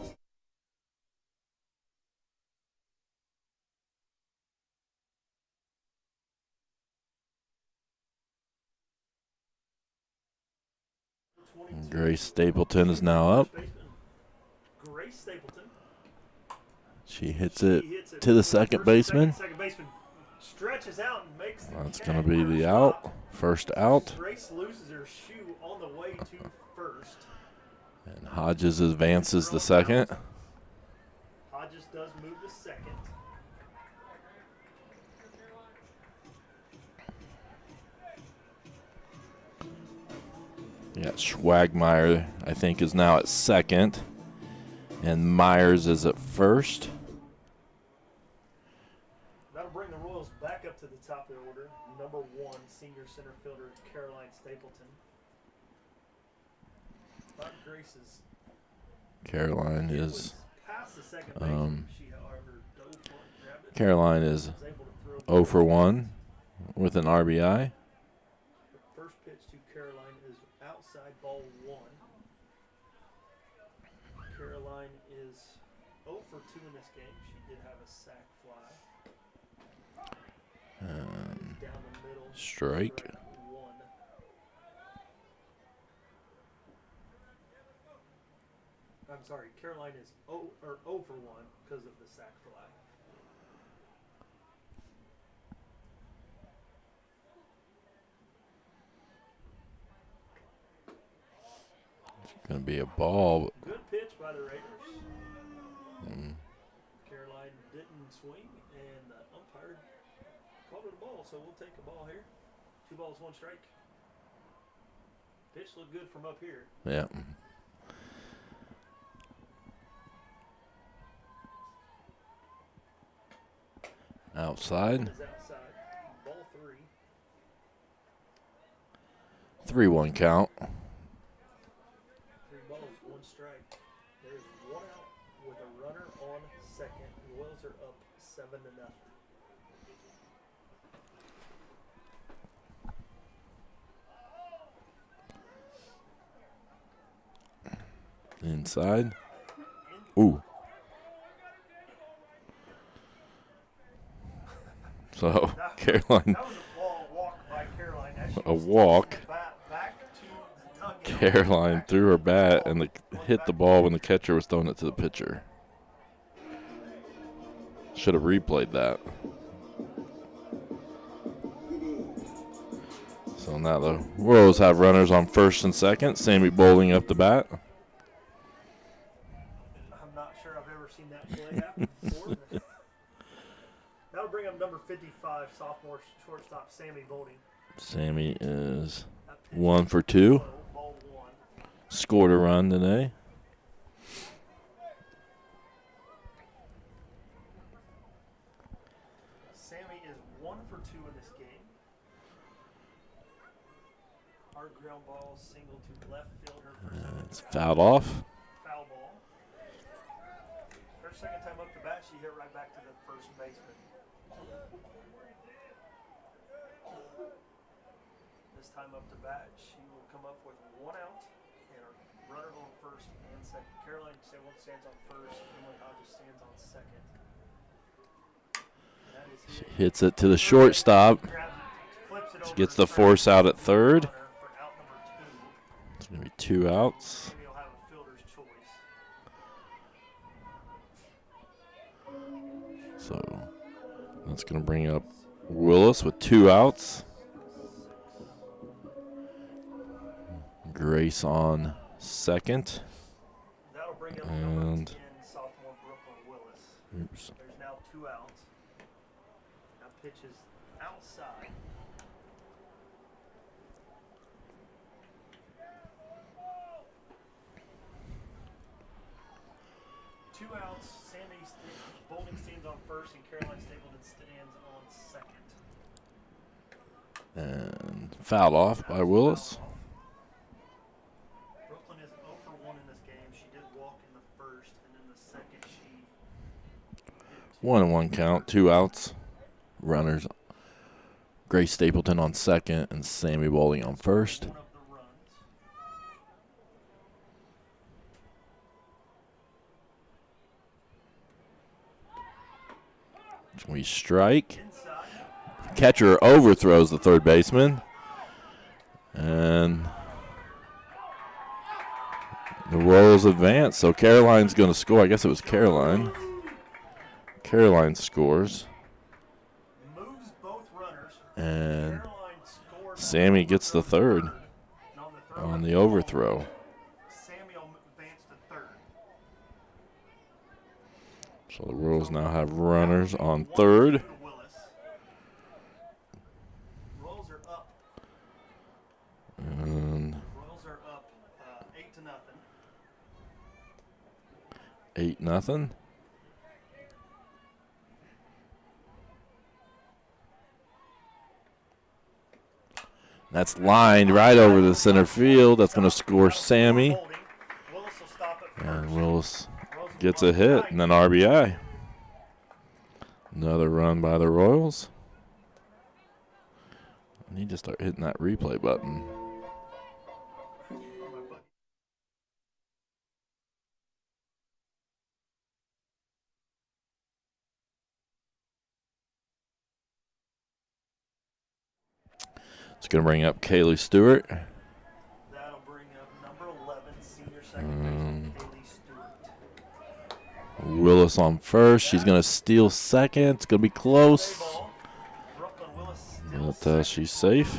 [SPEAKER 1] Grace Stapleton is now up.
[SPEAKER 2] Grace Stapleton.
[SPEAKER 1] She hits it to the second baseman.
[SPEAKER 2] Second baseman stretches out and makes the
[SPEAKER 1] That's
[SPEAKER 2] catch.
[SPEAKER 1] going to be the out. First out.
[SPEAKER 2] Grace loses her shoe on the way to first.
[SPEAKER 1] And Hodges advances the second.
[SPEAKER 2] Hodges does move the second.
[SPEAKER 1] Yeah, Schwagmeyer, I think, is now at second. And Myers is at first.
[SPEAKER 2] That'll bring the Royals back up to the top of the order. Number 1, senior center fielder Caroline Stapleton. Bob Grace's
[SPEAKER 1] Caroline
[SPEAKER 2] hit
[SPEAKER 1] is
[SPEAKER 2] was past the second baseman. She, however, dove for it and grabbed it.
[SPEAKER 1] Caroline is
[SPEAKER 2] Was able to throw
[SPEAKER 1] 0 for 1 with an RBI.
[SPEAKER 2] The first pitch to Caroline is outside, ball 1. Caroline is 0 for 2 in this game. She did have a sac fly. Down the middle.
[SPEAKER 1] Strike.
[SPEAKER 2] 1. I'm sorry, Caroline is 0 for 1 because of the sac fly.
[SPEAKER 1] Going to be a ball.
[SPEAKER 2] Good pitch by the Raiders. Caroline didn't swing, and the umpire called it a ball, so we'll take a ball here. 2 balls, 1 strike. Pitch looked good from up here.
[SPEAKER 1] Yeah. Outside.
[SPEAKER 2] Is outside. Ball 3.
[SPEAKER 1] 3-1 count.
[SPEAKER 2] 3 balls, 1 strike. There's 1 out with a runner on second. Royals are up 7-0.
[SPEAKER 1] Inside. Ooh. So, Caroline,
[SPEAKER 2] That was a ball walk by Caroline. As she
[SPEAKER 1] a
[SPEAKER 2] was
[SPEAKER 1] walk.
[SPEAKER 2] taking the bat back to the dugout.
[SPEAKER 1] Caroline threw her bat and hit the ball when the catcher was throwing it to the pitcher. Should have replayed that. So now the Royals have runners on first and second. Sammy Bowling up the bat.
[SPEAKER 2] I'm not sure I've ever seen that play happen before. But that'll bring up number 55, sophomore shortstop Sammy Bolding.
[SPEAKER 1] Sammy is
[SPEAKER 2] That pitch
[SPEAKER 1] 1 for 2.
[SPEAKER 2] low, ball 1.
[SPEAKER 1] Scored a run today.
[SPEAKER 2] Sammy is 1 for 2 in this game. Hard ground ball, single to left field. Her
[SPEAKER 1] It's fouled off.
[SPEAKER 2] foul ball. Her second time up the bat, she hit right back to the first baseman. This time up the bat, she will come up with 1 out and a runner on first and second. Caroline stands on first. Emily Hodges stands on second. That is
[SPEAKER 1] She
[SPEAKER 2] hit.
[SPEAKER 1] hits it to the shortstop.
[SPEAKER 2] Grabs it, flips it
[SPEAKER 1] She
[SPEAKER 2] over
[SPEAKER 1] gets
[SPEAKER 2] to
[SPEAKER 1] the
[SPEAKER 2] third.
[SPEAKER 1] force out at third.
[SPEAKER 2] Runner for out number 2.
[SPEAKER 1] It's going to be 2 outs.
[SPEAKER 2] Sammy will have a fielder's choice.
[SPEAKER 1] So that's going to bring up Willis with 2 outs. Grace on second.
[SPEAKER 2] That'll bring up number
[SPEAKER 1] And
[SPEAKER 2] 10, sophomore Brooklyn Willis.
[SPEAKER 1] oops.
[SPEAKER 2] There's now 2 outs. That pitch is outside. Two outs. Bowling stands on first, and Caroline Stapleton stands on second.
[SPEAKER 1] And fouled off by Willis.
[SPEAKER 2] Brooklyn is 0 for 1 in this game. She did walk in the first, and then the second she hit
[SPEAKER 1] 1-1 count, 2 outs. Runners. Grace Stapleton on second and Sammy Bowling on first.
[SPEAKER 2] 1 of the runs.
[SPEAKER 1] We strike.
[SPEAKER 2] Inside.
[SPEAKER 1] Catcher overthrows the third baseman. And the Royals advance. So Caroline's going to score. I guess it was Caroline. Caroline scores.
[SPEAKER 2] Moves both runners.
[SPEAKER 1] And
[SPEAKER 2] Caroline scores
[SPEAKER 1] Sammy gets the third
[SPEAKER 2] and on the throw
[SPEAKER 1] on the overthrow.
[SPEAKER 2] Sammy will advance to third.
[SPEAKER 1] So the Royals now have runners on third.
[SPEAKER 2] Willis. Royals are up.
[SPEAKER 1] And
[SPEAKER 2] Royals are up 8-0.
[SPEAKER 1] 8-0. That's lined right over the center field. That's going to score Sammy.
[SPEAKER 2] Holding. Willis will stop it first.
[SPEAKER 1] And Willis
[SPEAKER 2] Willis will
[SPEAKER 1] gets
[SPEAKER 2] run
[SPEAKER 1] a hit
[SPEAKER 2] right.
[SPEAKER 1] and then RBI. Another run by the Royals. I need to start hitting that replay button. It's going to bring up Kaylee Stewart.
[SPEAKER 2] That'll bring up number 11, senior second baseman Kaylee Stewart.
[SPEAKER 1] Willis on first. She's going to steal second. It's going to be close.
[SPEAKER 2] Play ball. Brooklyn Willis still
[SPEAKER 1] But
[SPEAKER 2] second.
[SPEAKER 1] she's safe.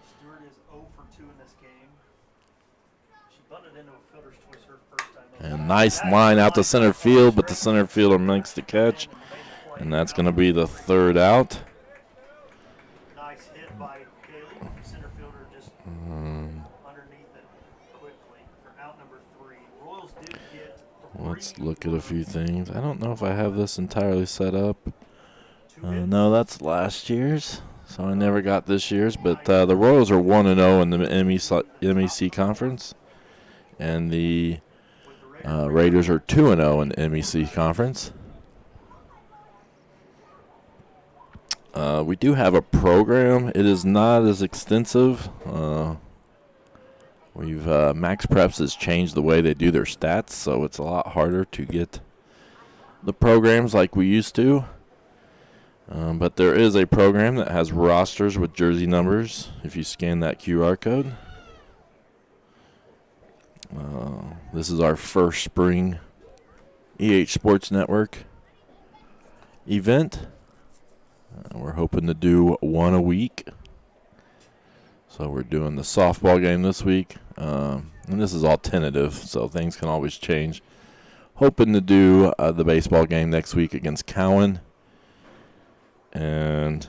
[SPEAKER 2] Stewart is 0 for 2 in this game. She bunted into a fielder's choice her first time.
[SPEAKER 1] And nice line out to center field, but the center fielder makes the catch. And that's going to be the third out.
[SPEAKER 2] Nice hit by Kaylee. Center fielder just underneath it quickly for out number 3. Royals did get
[SPEAKER 1] Let's look at a few things. I don't know if I have this entirely set up.
[SPEAKER 2] 2 hits.
[SPEAKER 1] No, that's last year's. So I never got this year's. But the Royals are 1-0 in the MEC conference. And the Raiders are 2-0 in the MEC conference. We do have a program. It is not as extensive. Max Preps has changed the way they do their stats, so it's a lot harder to get the programs like we used to. But there is a program that has rosters with jersey numbers if you scan that QR code. This is our first spring EH Sports Network event. We're hoping to do one a week. So we're doing the softball game this week. And this is all tentative, so things can always change. Hoping to do the baseball game next week against Cowan. And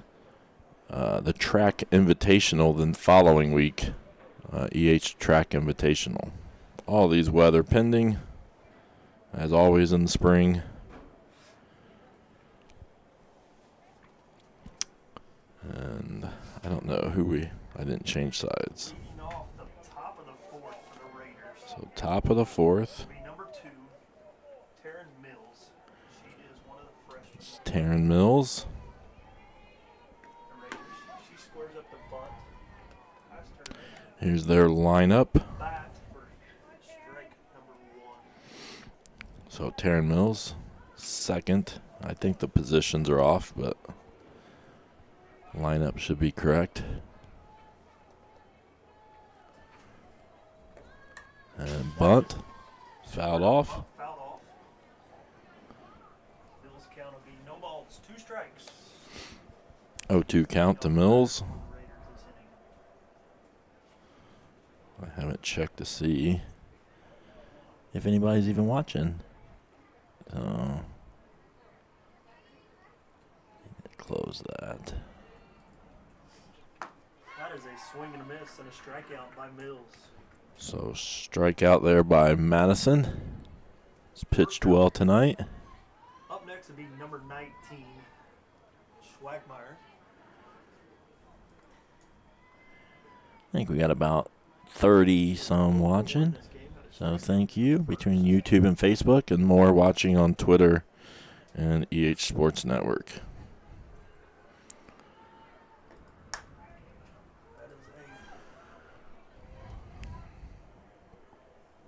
[SPEAKER 1] the track invitational then following week, EH Track Invitational. All these weather pending, as always in the spring. And I don't know I didn't change sides.
[SPEAKER 2] Leading off the top of the 4th for the Raiders.
[SPEAKER 1] So top of the 4th,
[SPEAKER 2] Be number 2, Taryn Mills. She is one of the freshmen.
[SPEAKER 1] it's Taryn Mills.
[SPEAKER 2] The Raiders. She squares up the bunt. Past her
[SPEAKER 1] Here's their lineup.
[SPEAKER 2] bat for strike number 1.
[SPEAKER 1] So Taryn Mills, second. I think the positions are off, but lineup should be correct. And bunt, fouled off.
[SPEAKER 2] Fouled off. Mills count will be no balls, 2 strikes.
[SPEAKER 1] 0-2 count to Mills.
[SPEAKER 2] Raiders is hitting.
[SPEAKER 1] I haven't checked to see if anybody's even watching. So close that.
[SPEAKER 2] That is a swing and a miss and a strikeout by Mills.
[SPEAKER 1] So strikeout there by Madison. It's pitched well tonight.
[SPEAKER 2] Up next would be number 19, Schwagmeyer.
[SPEAKER 1] I think we got about 30 some watching. So thank you between YouTube and Facebook, and more watching on Twitter and EH Sports Network.
[SPEAKER 2] That is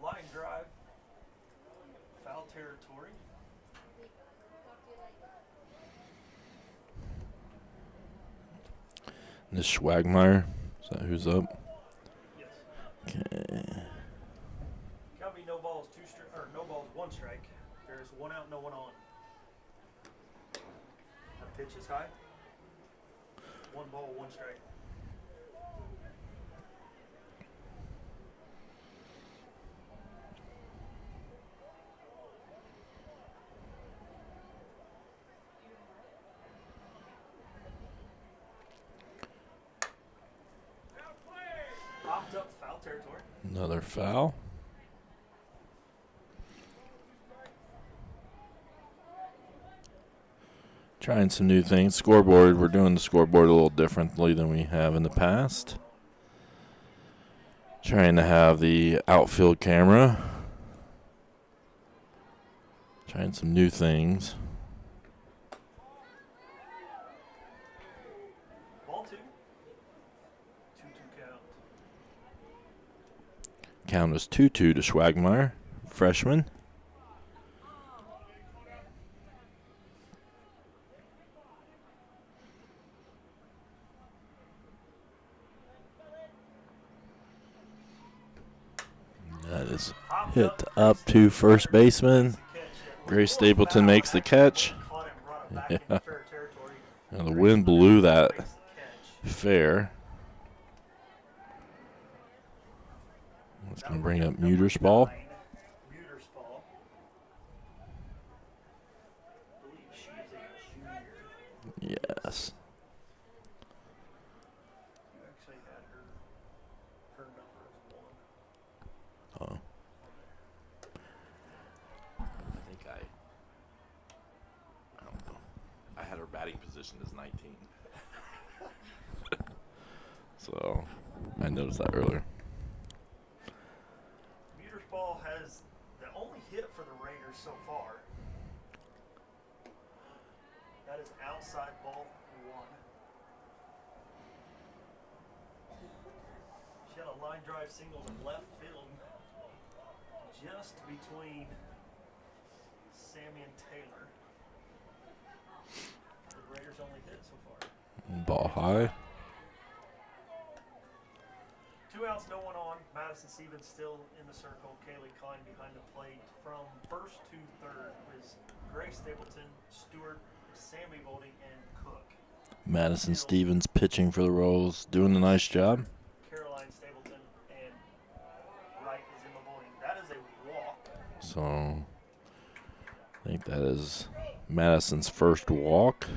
[SPEAKER 2] a line drive, foul territory.
[SPEAKER 1] This Schwagmeyer, is that who's up?
[SPEAKER 2] Yes.
[SPEAKER 1] Okay.
[SPEAKER 2] Count me no balls, no balls, 1 strike. There's 1 out, no 1 on. That pitch is high. 1 ball, 1 strike. territory.
[SPEAKER 1] Another foul. Trying some new things. Scoreboard, we're doing the scoreboard a little differently than we have in the past. Trying to have the outfield camera. Trying some new things.
[SPEAKER 2] Ball 2. 2-2 count.
[SPEAKER 1] Count is 2-2 to Schwagmeyer, freshman. That is hit up to first baseman. Grace Stapleton makes the catch.
[SPEAKER 2] Caught it and brought it back into
[SPEAKER 1] Yeah.
[SPEAKER 2] fair territory.
[SPEAKER 1] And the wind blew that
[SPEAKER 2] Makes the catch.
[SPEAKER 1] fair. That's going to bring up Muter's ball.
[SPEAKER 2] Muter's ball. I believe she is a junior.
[SPEAKER 1] Yes.
[SPEAKER 2] You actually had her number as 1.
[SPEAKER 1] Oh. I don't know. I had her batting position as 19. So, I noticed that earlier.
[SPEAKER 2] Muter's ball has the only hit for the Raiders so far. That is outside ball 1. She had a line drive single to left field, just between Sammy and Taylor. The Raiders only hit so far.
[SPEAKER 1] Ball high.
[SPEAKER 2] 2 outs, no one on. Madison Stevens still in the circle. Kaylee Klein behind the plate. From first to third is Grace Stapleton, Stewart, Sammy Bolding, and Cook.
[SPEAKER 1] Madison Stevens pitching for the Royals, doing a nice job.
[SPEAKER 2] Caroline Stapleton and Wright is in the Bolding. That is a walk.
[SPEAKER 1] So, I think that is Madison's first walk.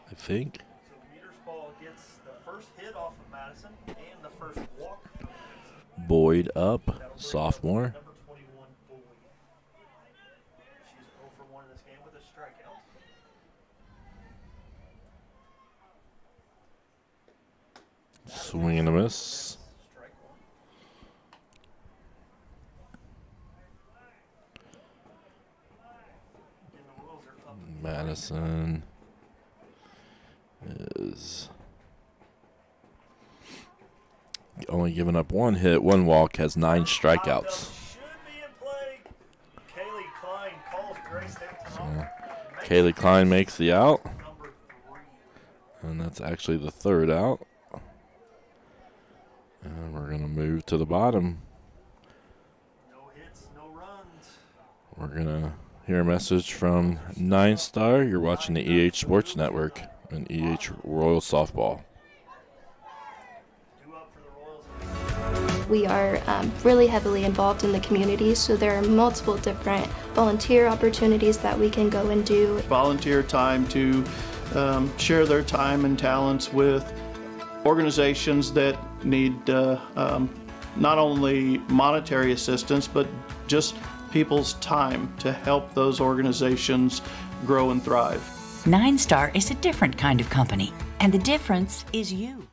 [SPEAKER 1] I think.
[SPEAKER 2] So Muter's ball gets the first hit off of Madison and the first walk from Madison.
[SPEAKER 1] Boyd up,
[SPEAKER 2] That'll bring up
[SPEAKER 1] sophomore.
[SPEAKER 2] Number 21, Boyd. She's 0 for 1 in this game with a strikeout.
[SPEAKER 1] Swing and a miss.
[SPEAKER 2] Strike 1. And the Royals are up.
[SPEAKER 1] Madison is only giving up 1 hit, 1 walk, has 9 strikeouts.
[SPEAKER 2] Should be in play. Kaylee Klein calls Grace Stapleton off.
[SPEAKER 1] Kaylee Klein makes the out,
[SPEAKER 2] Number 3.
[SPEAKER 1] and that's actually the 3rd out. And we're going to move to the bottom.
[SPEAKER 2] No hits, no runs.
[SPEAKER 1] We're going to hear a message from 9 Star. You're watching the EH Sports Network and EH Royal Softball.
[SPEAKER 2] 2 up for the Royals.
[SPEAKER 4] We are really heavily involved in the community, so there are multiple different volunteer opportunities that we can go and do.
[SPEAKER 8] Volunteer time to share their time and talents with organizations that need not only monetary assistance, but just people's time to help those organizations grow and thrive.
[SPEAKER 5] 9 Star is a different kind of company, and the difference is you.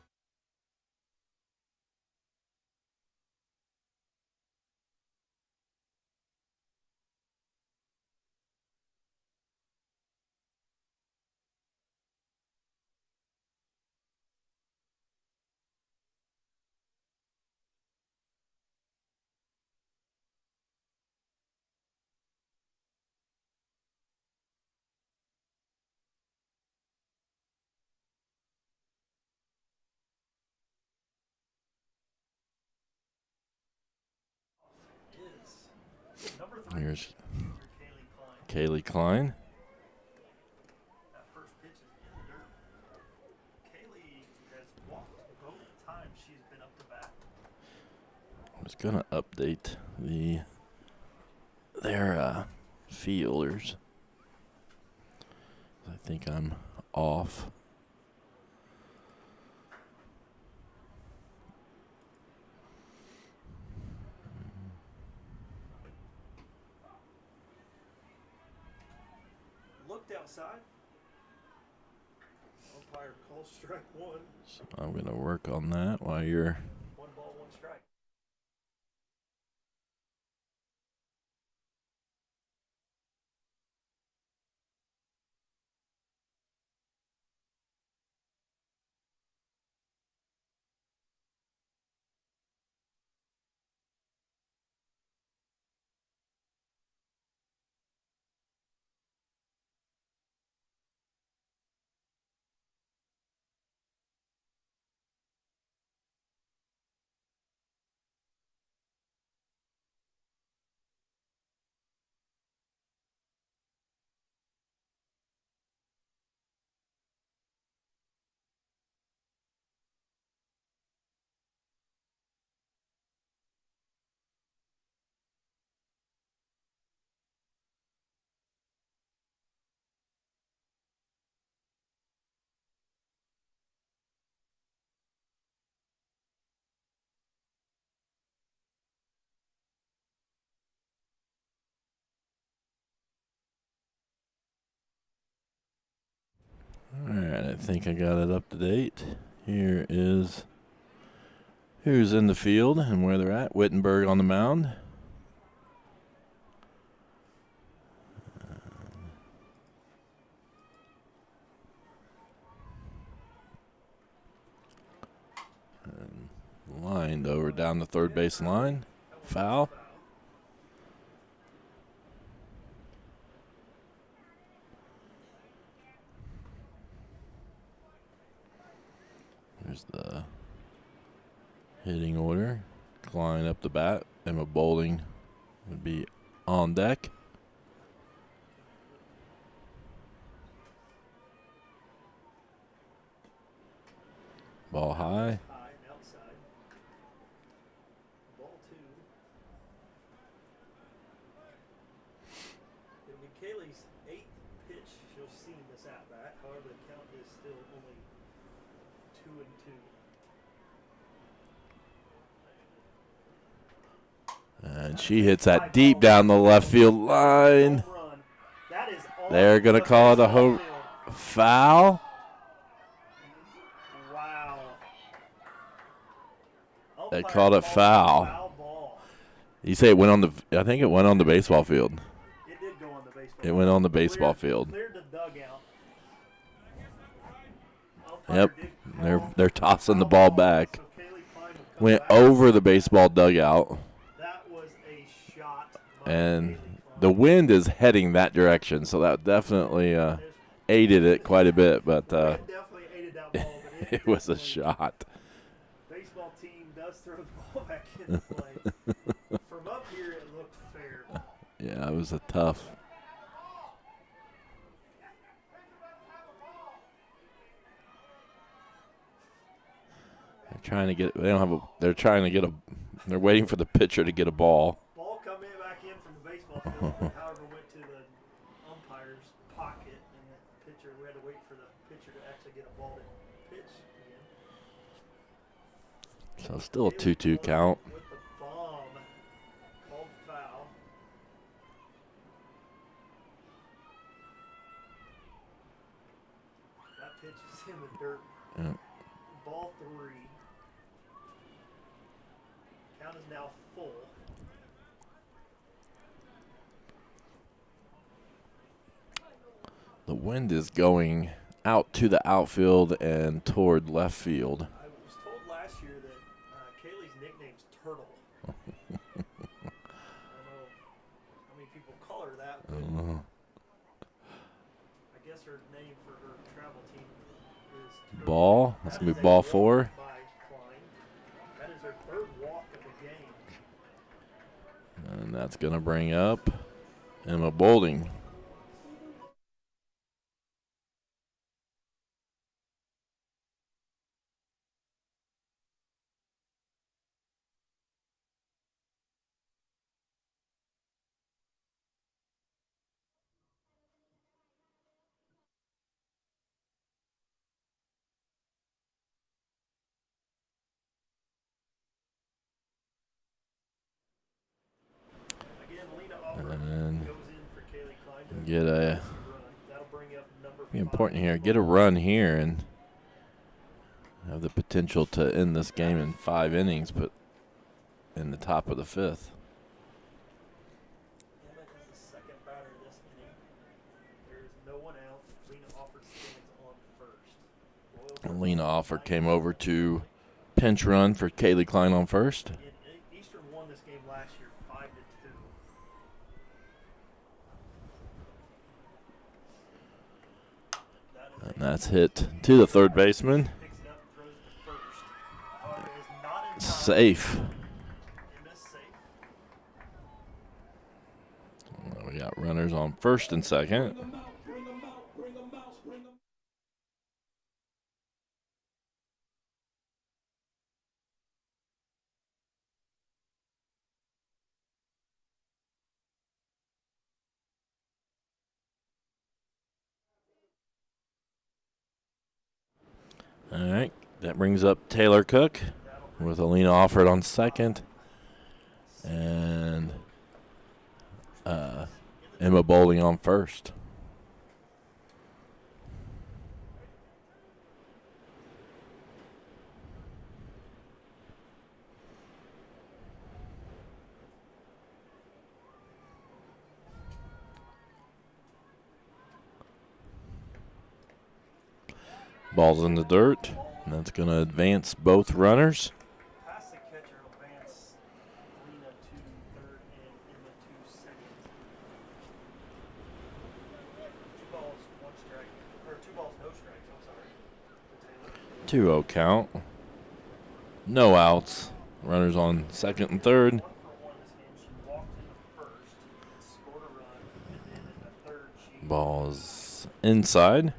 [SPEAKER 2] Is number 3.
[SPEAKER 1] Here's
[SPEAKER 2] Kaylee Klein.
[SPEAKER 1] Kaylee Klein.
[SPEAKER 2] That first pitch is in the dirt. Kaylee has walked both times she's been up to bat.
[SPEAKER 1] I was going to update their fielders. I think I'm off.
[SPEAKER 2] looked outside. Umpire calls strike one.
[SPEAKER 1] So I'm going to work on that while you're.
[SPEAKER 2] 1 ball, 1 strike.
[SPEAKER 1] All right, I think I got it up to date. Here is who's in the field and where they're at. Wittenberg on the mound. And lined over down the third base line. Foul. There's the hitting order. Line up the bat. Emma Bowling would be on deck. Ball high.
[SPEAKER 2] High and outside. Ball 2. It'll be Kaylee's 8th pitch she'll see in this at bat. However, the count is still only 2-2.
[SPEAKER 1] And she hits that deep down the left field line.
[SPEAKER 2] Home run. That is all
[SPEAKER 1] They're going to
[SPEAKER 2] the
[SPEAKER 1] call it a
[SPEAKER 2] baseball
[SPEAKER 1] home
[SPEAKER 2] field.
[SPEAKER 1] foul.
[SPEAKER 2] Wow.
[SPEAKER 1] They
[SPEAKER 2] Umpire
[SPEAKER 1] called it
[SPEAKER 2] called
[SPEAKER 1] foul.
[SPEAKER 2] Foul ball.
[SPEAKER 1] You say it went on the. I think it went on the baseball field.
[SPEAKER 2] It did go on the baseball.
[SPEAKER 1] It went on the baseball field.
[SPEAKER 2] Cleared the dugout. Umpire
[SPEAKER 1] Yep,
[SPEAKER 2] did call
[SPEAKER 1] they're tossing the
[SPEAKER 2] foul
[SPEAKER 1] ball back.
[SPEAKER 2] So Kaylee Klein will come
[SPEAKER 1] Went
[SPEAKER 2] back.
[SPEAKER 1] over the baseball dugout,
[SPEAKER 2] That was a shot. By
[SPEAKER 1] and
[SPEAKER 2] Kaylee Klein.
[SPEAKER 1] the wind is heading that direction, so that definitely aided it quite a bit. But
[SPEAKER 2] It definitely aided that ball, but
[SPEAKER 1] it was a
[SPEAKER 2] definitely-
[SPEAKER 1] shot.
[SPEAKER 2] Baseball team does throw the ball back into play. From up here, it looked fair.
[SPEAKER 1] Yeah, it was a tough. They're trying to get. They don't have a. They're trying to get a. They're waiting for the pitcher to get a ball.
[SPEAKER 2] Ball come in back in from the baseball field, but however went to the umpire's pocket, and the pitcher, we had to wait for the pitcher to actually get a ball to pitch again.
[SPEAKER 1] So still a 2-2 count.
[SPEAKER 2] With the bomb, called foul. That pitch is in the dirt.
[SPEAKER 1] Yeah.
[SPEAKER 2] Ball 3. Count is now full.
[SPEAKER 1] The wind is going out to the outfield and toward left field.
[SPEAKER 2] I was told last year that Kaylee's nickname's Turtle. I don't know how many people call her that, but I guess her name for her travel team is Turtle.
[SPEAKER 1] Ball. That's
[SPEAKER 2] That
[SPEAKER 1] gonna
[SPEAKER 2] is
[SPEAKER 1] be
[SPEAKER 2] a
[SPEAKER 1] ball
[SPEAKER 2] walk
[SPEAKER 1] 4.
[SPEAKER 2] by Klein. That is her 3rd walk of the game.
[SPEAKER 1] And that's gonna bring up Emma Boulding.
[SPEAKER 2] Again, Lena Auburn
[SPEAKER 1] And
[SPEAKER 2] goes in for Kaylee Klein to
[SPEAKER 1] get a
[SPEAKER 2] run. That'll bring
[SPEAKER 1] Be important here. Get a run here and have the potential to end this game in 5 innings, but in the top of the 5th.
[SPEAKER 2] Emma is the second batter this inning. There is no one out. Lena Offer stands on first. Royals
[SPEAKER 1] Lena Offer came over to pinch run for Kaylee Klein on first.
[SPEAKER 2] Eastern won this game last year 5-2.
[SPEAKER 1] And that's hit to the third baseman.
[SPEAKER 2] Picks it up and throws to first. However, it is not in time.
[SPEAKER 1] Safe.
[SPEAKER 2] Emma's safe.
[SPEAKER 1] We got runners on first and second. All right, that brings up Taylor Cook with Alina Offord on second, and Emma Bowling on first. Ball's in the dirt, and that's going to advance both runners.
[SPEAKER 2] Pass the catcher will advance Lena to third and Emma to second. 2 balls, 1 strike. Or 2 balls, no strikes, I'm sorry. To Taylor.
[SPEAKER 1] 2-0 count. No outs. Runners on second and third.
[SPEAKER 2] 1 for 1 this game. She walked in the first, scored a run, and then in the third she
[SPEAKER 1] Ball's inside.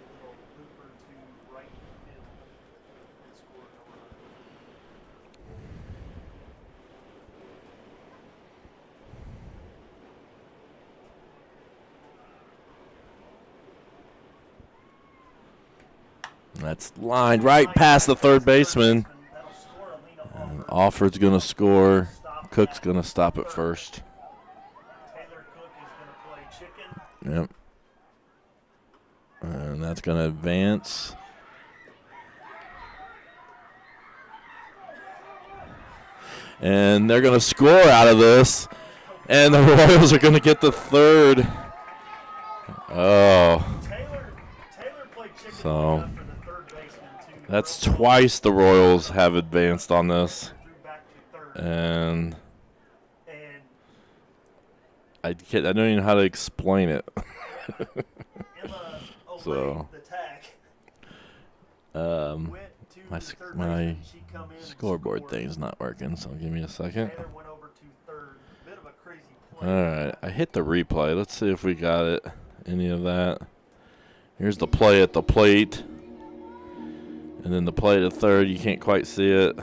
[SPEAKER 2] a little hooper to right field and scored a run.
[SPEAKER 1] That's lined right past the third baseman.
[SPEAKER 2] That'll score Alina
[SPEAKER 1] And
[SPEAKER 2] Offer.
[SPEAKER 1] Offord's going to score. Cook's going to stop at first.
[SPEAKER 2] Taylor Cook is going to play chicken.
[SPEAKER 1] Yep. And that's going to advance. And they're going to score out of this. And the Royals are going to get the third. Oh,
[SPEAKER 2] Taylor played chicken
[SPEAKER 1] So,
[SPEAKER 2] enough for the third baseman to
[SPEAKER 1] that's twice the Royals have advanced on this.
[SPEAKER 2] threw back to third.
[SPEAKER 1] And
[SPEAKER 2] And
[SPEAKER 1] I don't even know how to explain it.
[SPEAKER 2] Emma obeyed
[SPEAKER 1] So,
[SPEAKER 2] the tag.
[SPEAKER 1] Um,
[SPEAKER 2] Went to
[SPEAKER 1] my
[SPEAKER 2] the third
[SPEAKER 1] my
[SPEAKER 2] baseman. She come in and
[SPEAKER 1] scoreboard
[SPEAKER 2] scored.
[SPEAKER 1] thing's not working, so give me a second.
[SPEAKER 2] Taylor went over to third. Bit of a crazy play.
[SPEAKER 1] All right, I hit the replay. Let's see if we got it. Any of that. Here's the play at the plate. And then the play at the third, you can't quite see it.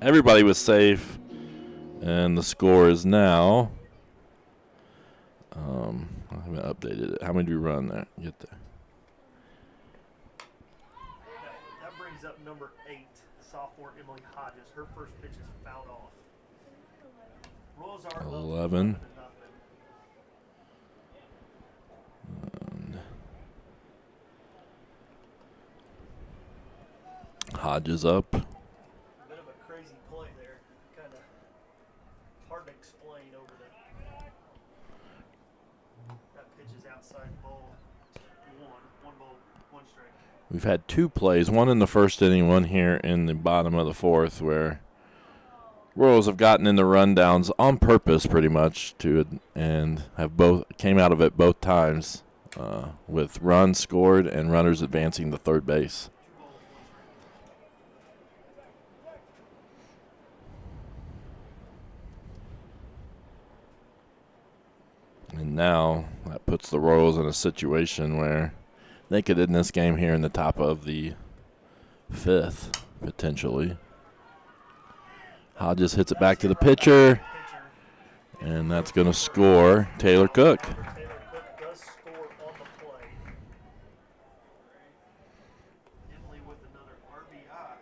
[SPEAKER 1] Everybody was safe. And the score is now. I haven't updated it. How many do we run there? Get there.
[SPEAKER 2] That brings up number 8, sophomore Emily Hodges. Her first pitch is fouled off. Royals are up
[SPEAKER 1] 11.
[SPEAKER 2] 11-0.
[SPEAKER 1] Hodges up.
[SPEAKER 2] Bit of a crazy play there. Kind of hard to explain over that pitch is outside ball. One ball, 1 strike.
[SPEAKER 1] We've had 2 plays, one in the first inning, one here in the bottom of the 4th, where Royals have gotten in the rundowns on purpose pretty much and have both came out of it both times with runs scored and runners advancing to third base. And now that puts the Royals in a situation where they could end this game here in the top of the 5th, potentially. Hodges hits it back to the pitcher, and that's going to score Taylor Cook.
[SPEAKER 2] Taylor Cook does score on the play. Emily with another RBI.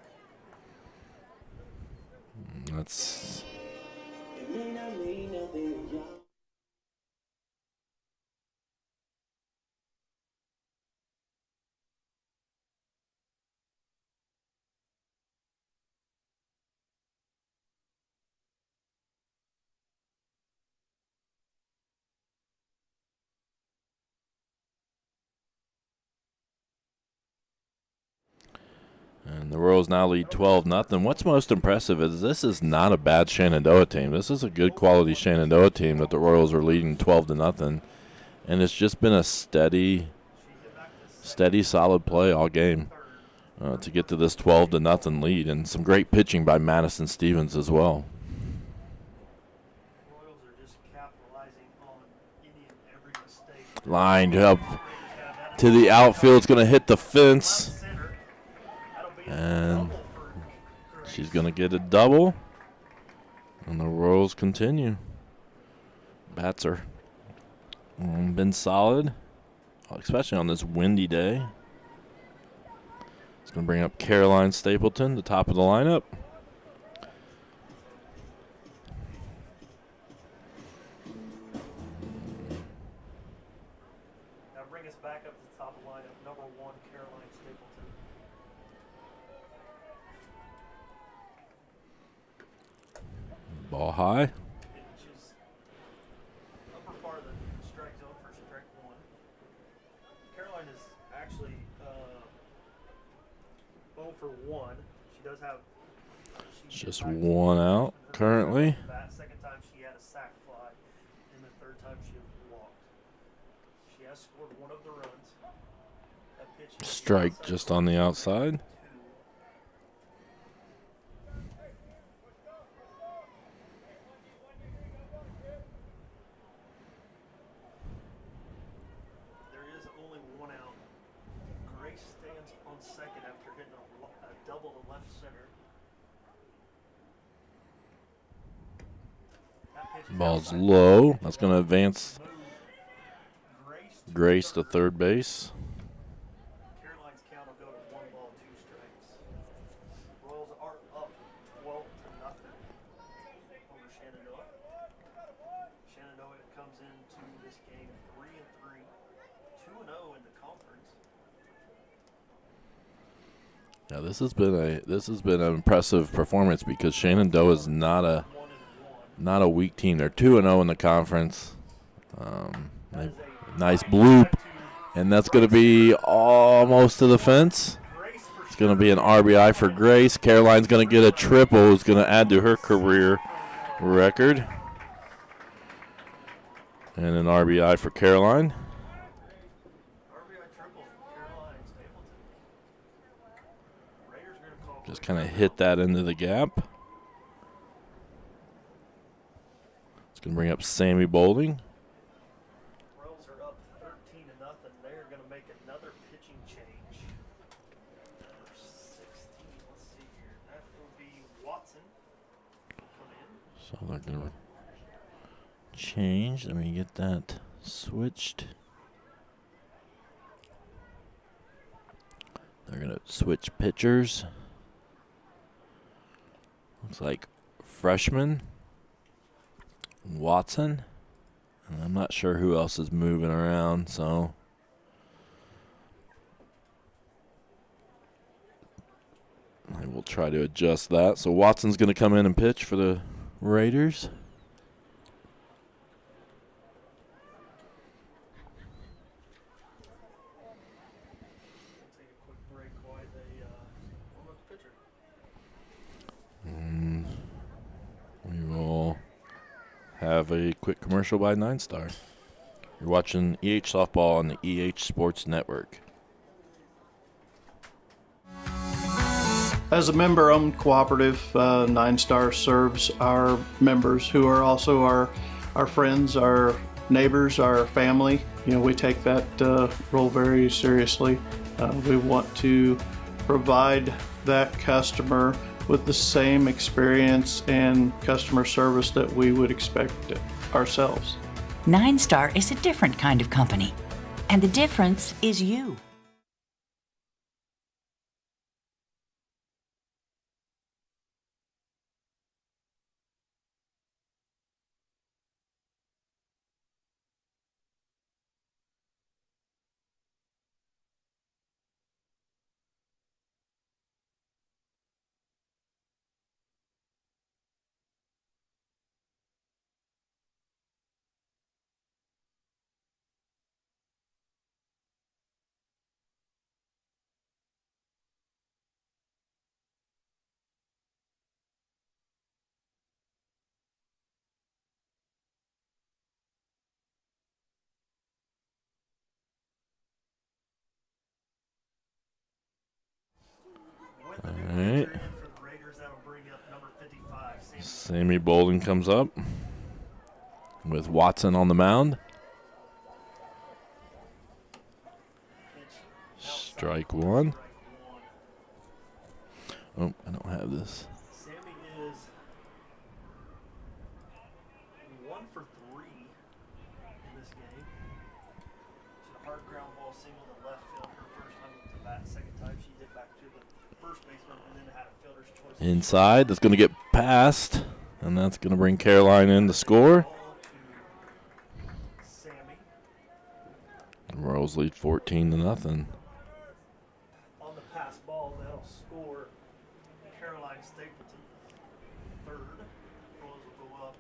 [SPEAKER 1] That's The Royals now lead 12-0. What's most impressive is this is not a bad Shenandoah team. This is a good quality Shenandoah team that the Royals are leading 12-0. And it's just been a steady, solid play all game to get to this 12-0 lead. And some great pitching by Madison Stevens as well.
[SPEAKER 2] Royals are just capitalizing on any and every mistake.
[SPEAKER 1] Lined up to the outfield. It's going to hit the fence. And she's going to get a double. And the Royals continue. Bats are been solid, especially on this windy day. It's going to bring up Caroline Stapleton, the top of the lineup.
[SPEAKER 2] Now bring us back up to the top of the lineup. Number 1, Caroline Stapleton.
[SPEAKER 1] Ball high.
[SPEAKER 2] She's upper part of the strike zone for strike 1. Caroline is actually 0 for 1. She does have.
[SPEAKER 1] Just one out currently.
[SPEAKER 2] That second time she had a sac fly, and the third time she walked. She has scored one of the runs. That pitch is
[SPEAKER 1] Strike just on the outside.
[SPEAKER 2] There is only one out. Grace stands on second after hitting a double to left center. That pitch is
[SPEAKER 1] Ball's
[SPEAKER 2] outside.
[SPEAKER 1] low. That's going to advance
[SPEAKER 2] Grace
[SPEAKER 1] Grace to third base.
[SPEAKER 2] Caroline's count will go to 1 ball, 2 strikes. Royals are up 12-0 over Shenandoah. Shenandoah comes into this game 3-3, 2-0 in the conference.
[SPEAKER 1] Yeah, this has been an impressive performance because Shenandoah is not a weak team. They're 2-0 in the conference. Nice bloop, and that's going to be almost to the fence. It's going to be an RBI for Grace. Caroline's going to get a triple. It's going to add to her career record. And an RBI for Caroline.
[SPEAKER 2] RBI triple for Caroline Stapleton. Raiders are going to call
[SPEAKER 1] Just kind of hit that into the gap. It's going to bring up Sammy Boulding.
[SPEAKER 2] Royals are up 13-0. They're going to make another pitching change. Number 16. Let's see here. That will be Watson. Come in.
[SPEAKER 1] So they're going to change. Let me get that switched. They're going to switch pitchers. Looks like freshman Watson. And I'm not sure who else is moving around, so I will try to adjust that. So Watson's going to come in and pitch for the Raiders.
[SPEAKER 2] Take a quick break while they warm up the pitcher.
[SPEAKER 1] We will have a quick commercial by 9-Star. You're watching EH Softball on the EH Sports Network.
[SPEAKER 8] As a member-owned cooperative, 9-Star serves our members who are also our friends, our neighbors, our family. You know, we take that role very seriously. We want to provide that customer with the same experience and customer service that we would expect ourselves.
[SPEAKER 5] 9-Star is a different kind of company, and the difference is you.
[SPEAKER 1] Sammy Bolden comes up with Watson on the mound. Strike one. Oh, I don't have this.
[SPEAKER 2] Sammy is 1 for 3 in this game. She's a hard ground ball single to left field her first time up to bat. Second time she hit back to the first baseman and then had a fielder's choice.
[SPEAKER 1] Inside, that's going to get past, and that's going to bring Caroline in to score.
[SPEAKER 2] Sammy.
[SPEAKER 1] The Royals lead 14-0.
[SPEAKER 2] On the pass ball, that'll score Caroline Stapleton. Third. Royals will go up.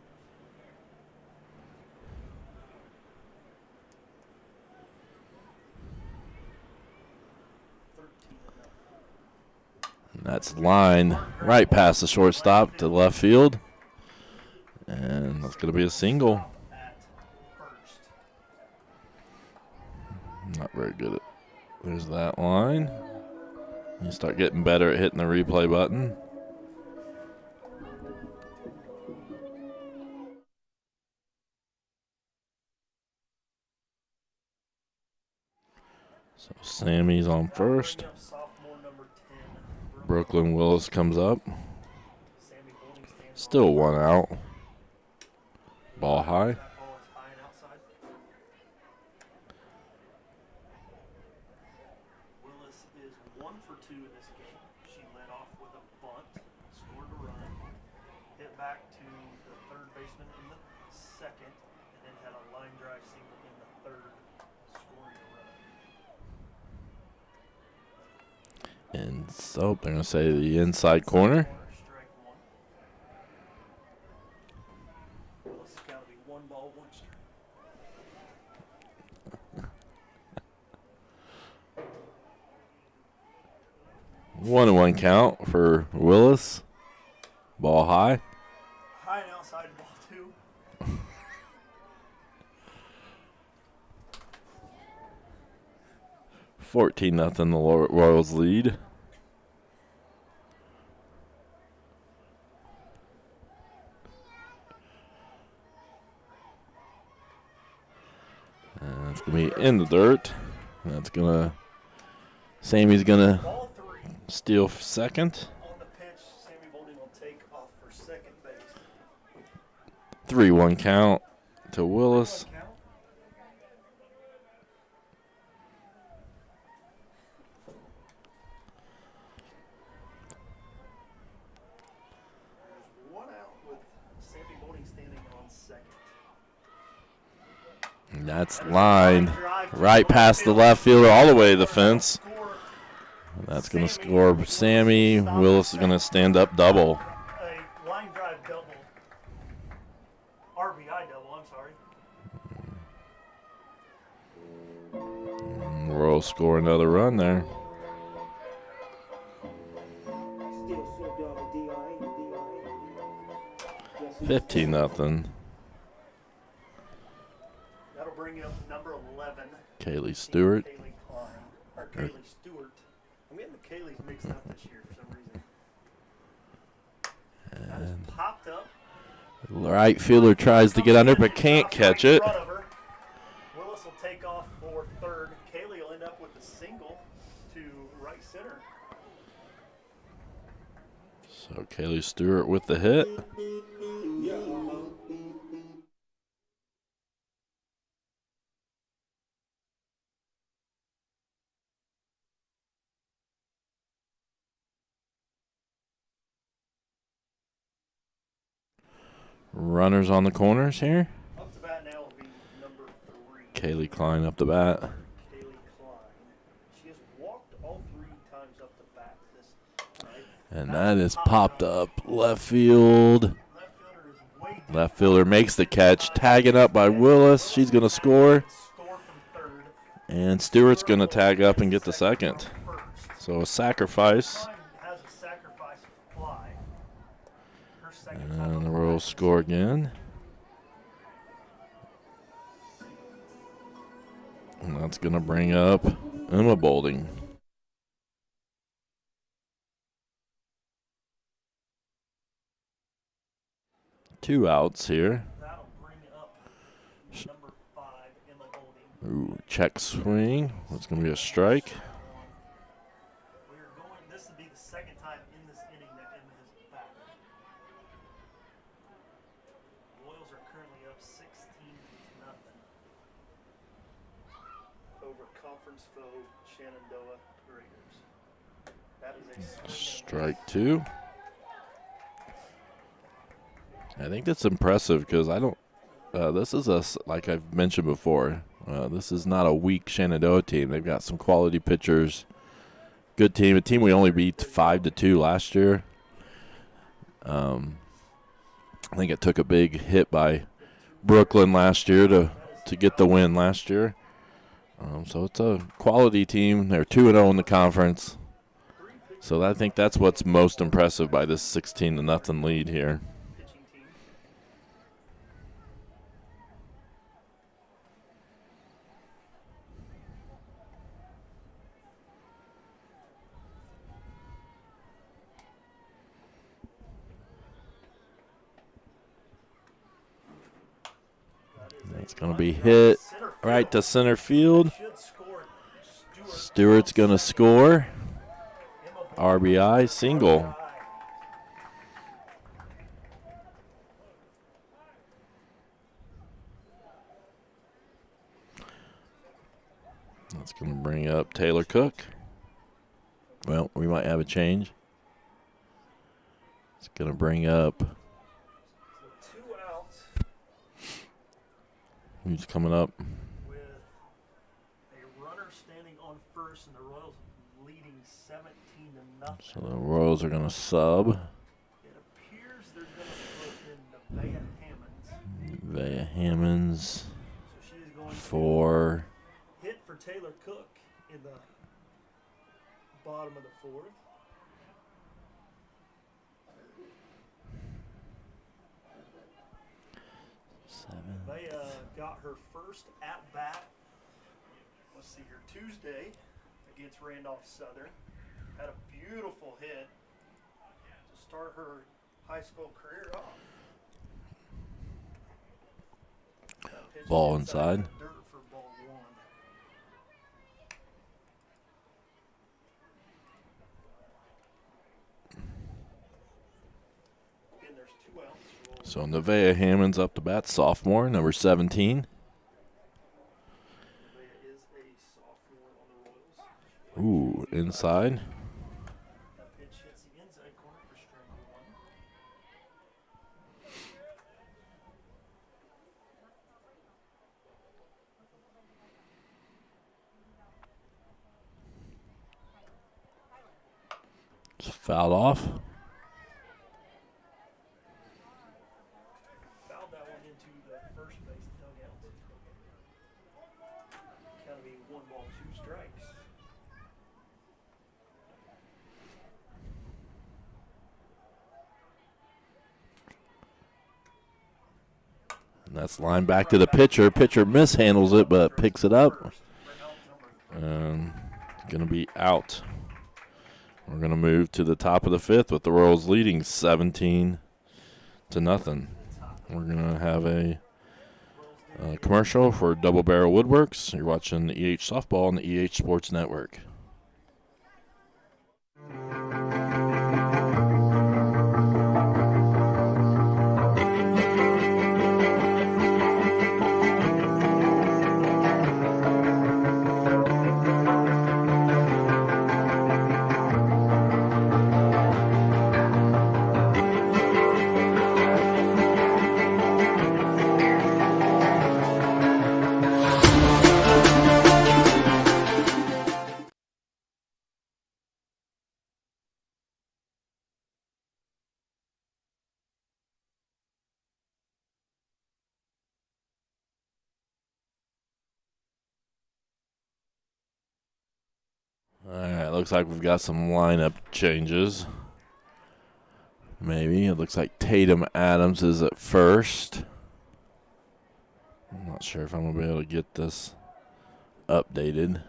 [SPEAKER 1] And that's line right past the shortstop to left field. And that's going to be a single.
[SPEAKER 2] At first.
[SPEAKER 1] Not very good at. There's that line. You start getting better at hitting the replay button. So Sammy's on first.
[SPEAKER 2] Bring up sophomore number 10.
[SPEAKER 1] Brooklyn Willis comes up.
[SPEAKER 2] Sammy Golding stands
[SPEAKER 1] Still one out. Ball high.
[SPEAKER 2] That ball is high and outside. Willis is 1 for 2 in this game. She led off with a bunt, scored a run, hit back to the third baseman in the second, and then had a line drive single in the third, scoring a run.
[SPEAKER 1] And so they're going to say the inside corner.
[SPEAKER 2] Strike one. Willis has got to be 1 ball, 1 strike.
[SPEAKER 1] 1-1 count for Willis. Ball high.
[SPEAKER 2] High and outside ball 2.
[SPEAKER 1] 14-0 the Royals lead. And it's going to be in the dirt. That's going to. Sammy's going to
[SPEAKER 2] Ball 3.
[SPEAKER 1] steal second.
[SPEAKER 2] On the pitch, Sammy Golding will take off for second base.
[SPEAKER 1] 3-1 count to Willis.
[SPEAKER 2] Count. There's 1 out with Sammy Golding standing on second.
[SPEAKER 1] And that's lined right past the left fielder all the way to the fence.
[SPEAKER 2] Score
[SPEAKER 1] That's going to score Sammy. Willis is going to stand up double.
[SPEAKER 2] a line drive double. RBI double, I'm sorry.
[SPEAKER 1] And the Royals score another run there. 15-0.
[SPEAKER 2] That'll bring up number 11.
[SPEAKER 1] Kaylee Stewart.
[SPEAKER 2] Kaylee Klein. Or Kaylee Stewart. I'm getting the Kayleys mixed up this year for some reason. That is popped up.
[SPEAKER 1] Right fielder tries to get under but can't catch it.
[SPEAKER 2] Right in front of her. Willis will take off for third. Kaylee will end up with a single to right center.
[SPEAKER 1] So Kaylee Stewart with the hit. Runners on the corners here.
[SPEAKER 2] Up to bat now will be number 3.
[SPEAKER 1] Kaylee Klein up the bat.
[SPEAKER 2] Kaylee Klein. She has walked all 3 times up the bat this night.
[SPEAKER 1] And that is popped up left field.
[SPEAKER 2] Left fielder is way deep.
[SPEAKER 1] Left fielder makes the catch. Tagging up by Willis. She's going to score.
[SPEAKER 2] Score from third.
[SPEAKER 1] And Stewart's going to tag up and get the second.
[SPEAKER 2] First.
[SPEAKER 1] So a sacrifice.
[SPEAKER 2] Klein has a sacrifice fly. Her second
[SPEAKER 1] And
[SPEAKER 2] time
[SPEAKER 1] the
[SPEAKER 2] up.
[SPEAKER 1] Royals score again. And that's going to bring up Emma Bolding. 2 outs here.
[SPEAKER 2] That'll bring up number 5, Emma Golding.
[SPEAKER 1] Ooh, check swing. That's going to be a strike.
[SPEAKER 2] We're going. This will be the second time in this inning that Emma has batted. Royals are currently up 16-0 over conference foe Shenandoah Raiders. That is a
[SPEAKER 1] Strike 2. I think that's impressive because I don't. This is like I've mentioned before. This is not a weak Shenandoah team. They've got some quality pitchers. Good team. A team we only beat 5-2 last year. I think it took a big hit by Brooklyn last year to get the win last year. So it's a quality team. They're 2-0 in the conference. So I think that's what's most impressive by this 16-0 lead here. It's going to be hit right to center field. Stewart's going to score. RBI single. That's going to bring up Taylor Cook. Well, we might have a change. It's going to bring up. Who's coming up?
[SPEAKER 2] With a runner standing on first and the Royals leading 17-0.
[SPEAKER 1] So the Royals are going to sub.
[SPEAKER 2] It appears they're going to put in Nevaeh Hammonds.
[SPEAKER 1] Nevaeh Hammonds
[SPEAKER 2] So she is going
[SPEAKER 1] for
[SPEAKER 2] to hit for Taylor Cook in the bottom of the 4th. They got her first at-bat, let's see here, Tuesday against Randolph Southern. Had a beautiful hit to start her high school career off.
[SPEAKER 1] Ball inside.
[SPEAKER 2] Dirt for ball 1. Again, there's 2 outs.
[SPEAKER 1] So Nevaeh Hammonds up to bat, sophomore, number 17.
[SPEAKER 2] Nevaeh is a sophomore on the Royals.
[SPEAKER 1] Ooh, inside.
[SPEAKER 2] That pitch hits the inside corner for strike 1.
[SPEAKER 1] It's fouled off.
[SPEAKER 2] Fouled that one into the first base dugout. Kind of be 1 ball, 2 strikes.
[SPEAKER 1] And that's line back to the pitcher. Pitcher mishandles it, but picks it up. And it's going to be out. We're going to move to the top of the 5th with the Royals leading 17-0. We're going to have a commercial for Double Barrel Woodworks. You're watching the EH Softball on the EH Sports Network. All right, looks like we've got some lineup changes. Maybe. It looks like Tatum Adams is at first. I'm not sure if I'm going to be able to get this updated.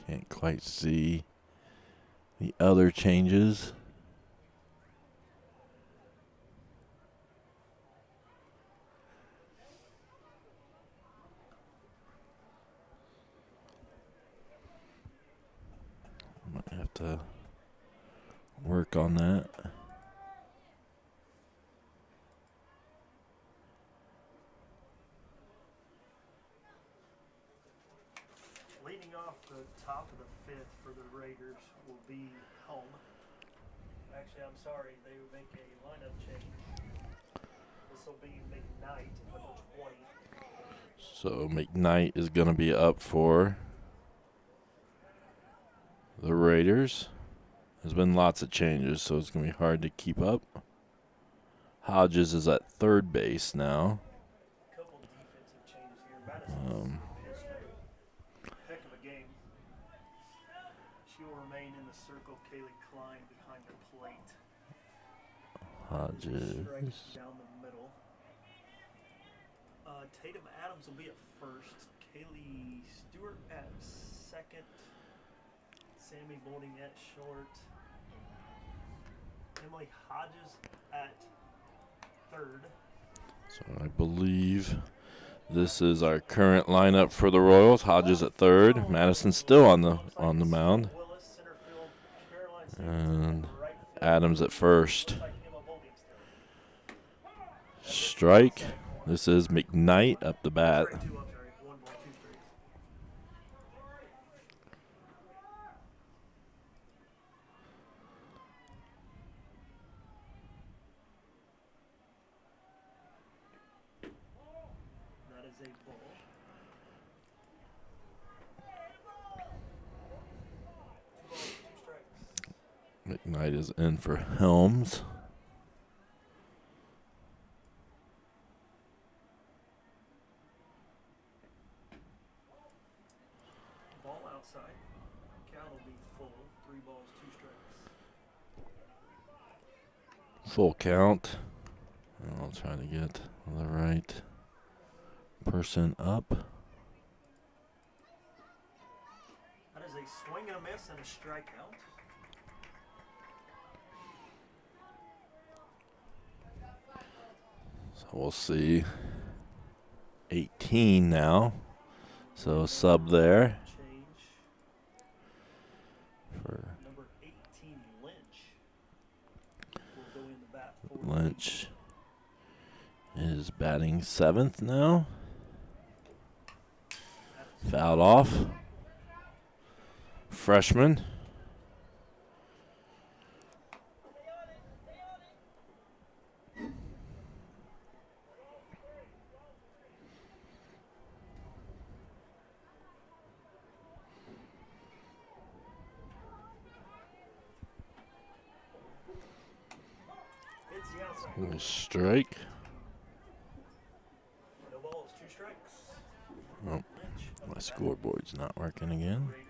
[SPEAKER 1] Can't quite see the other changes. Might have to work on that.
[SPEAKER 2] Leading off the top of the fifth for the Raiders will be Helm. Actually, I'm sorry, they would make a lineup change. This will be McKnight, number 20.
[SPEAKER 1] So McKnight is going to be up for the Raiders. There's been lots of changes, so it's going to be hard to keep up. Hodges is at third base now.
[SPEAKER 2] Couple defensive changes here. Madison pitched a heck of a game. She will remain in the circle. Kaylee Klein behind the plate.
[SPEAKER 1] Hodges.
[SPEAKER 2] Strikes down the middle. Tatum Adams will be at first. Kaylee Stewart at second. Sammy Boarding at short. Emily Hodges at third.
[SPEAKER 1] So I believe this is our current lineup for the Royals. Hodges at third. Madison still on the mound.
[SPEAKER 2] Willis, center field. Caroline
[SPEAKER 1] And
[SPEAKER 2] right field.
[SPEAKER 1] Adams at first.
[SPEAKER 2] Looks like Emma Bolding still.
[SPEAKER 1] Strike. This is McKnight up the bat.
[SPEAKER 2] Strike two, I'm sorry. 1 ball, 2 strikes. That is a ball. 2 balls, 2 strikes.
[SPEAKER 1] McKnight is in for Helms.
[SPEAKER 2] Ball outside. Count will be full. 3 balls, 2 strikes.
[SPEAKER 1] Full count. And I'll try to get the right person up.
[SPEAKER 2] That is a swing and a miss and a strikeout.
[SPEAKER 1] So we'll see. 18 now. So sub there
[SPEAKER 2] Change.
[SPEAKER 1] for
[SPEAKER 2] Number 18, Lynch. Will go in the bat for
[SPEAKER 1] Lynch. Is batting seventh now. Fouled off. Freshman.
[SPEAKER 2] Hits the outside.
[SPEAKER 1] Strike.
[SPEAKER 2] No balls, 2 strikes.
[SPEAKER 1] Oh,
[SPEAKER 2] Lynch.
[SPEAKER 1] my scoreboard's not working again.
[SPEAKER 2] Raiders.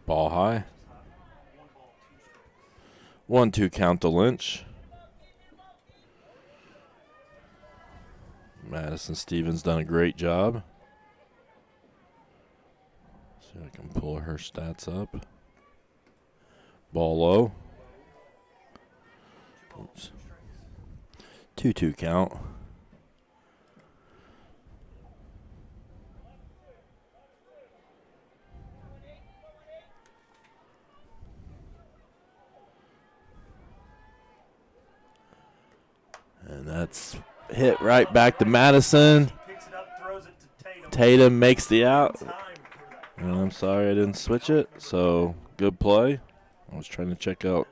[SPEAKER 1] Ball high.
[SPEAKER 2] 1 ball, 2 strikes.
[SPEAKER 1] 1-2 count to Lynch. Madison Stevens done a great job. See if I can pull her stats up. Ball low.
[SPEAKER 2] 2 balls,
[SPEAKER 1] Oops.
[SPEAKER 2] 2 strikes.
[SPEAKER 1] 2-2 count. And that's hit right back to Madison.
[SPEAKER 2] Picks it up, throws it to Tatum.
[SPEAKER 1] Tatum makes the out.
[SPEAKER 2] Time for that.
[SPEAKER 1] And I'm sorry I didn't switch it. So good play. I was trying to check out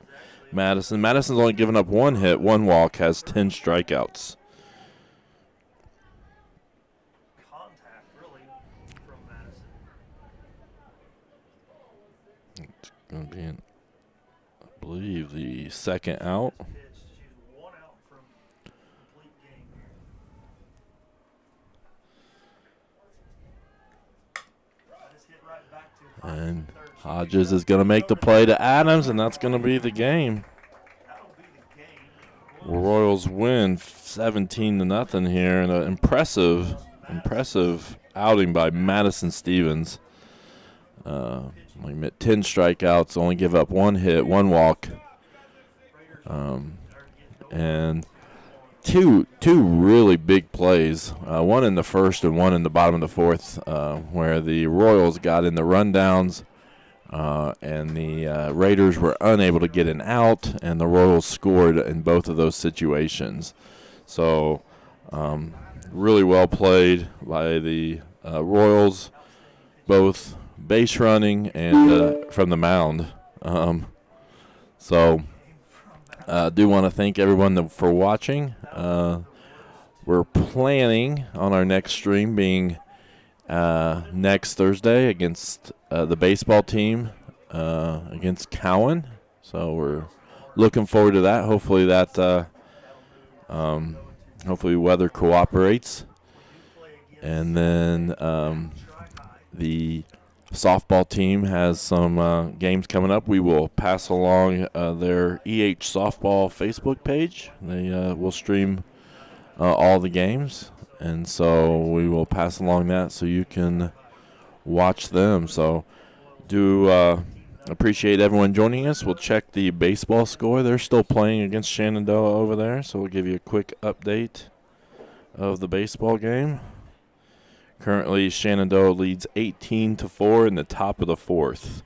[SPEAKER 1] Madison. Madison's only given up 1 hit, 1 walk, has 10 strikeouts.
[SPEAKER 2] Contact, really, from Madison.
[SPEAKER 1] It's going to be, I believe, the second out.
[SPEAKER 2] Pitched. She's 1 out from complete game here. That is hit right back to
[SPEAKER 1] And Hodges is going to make the play to Adams, and that's going to be the game. Royals win 17-0 here, and an impressive outing by Madison Stevens. 10 strikeouts, only give up 1 hit, 1 walk, and two really big plays. One in the first and one in the bottom of the fourth, where the Royals got in the rundowns. And the Raiders were unable to get an out, and the Royals scored in both of those situations. So really well played by the Royals, both base running and from the mound. So I do want to thank everyone for watching. We're planning on our next stream being next Thursday against the baseball team against Cowan. So we're looking forward to that. Hopefully hopefully weather cooperates. And then the softball team has some games coming up. We will pass along their EH softball Facebook page. They will stream all the games. And so we will pass along that so you can watch them. So do appreciate everyone joining us. We'll check the baseball score. They're still playing against Shenandoah over there, so we'll give you a quick update of the baseball game. Currently, Shenandoah leads 18-4 in the top of the fourth.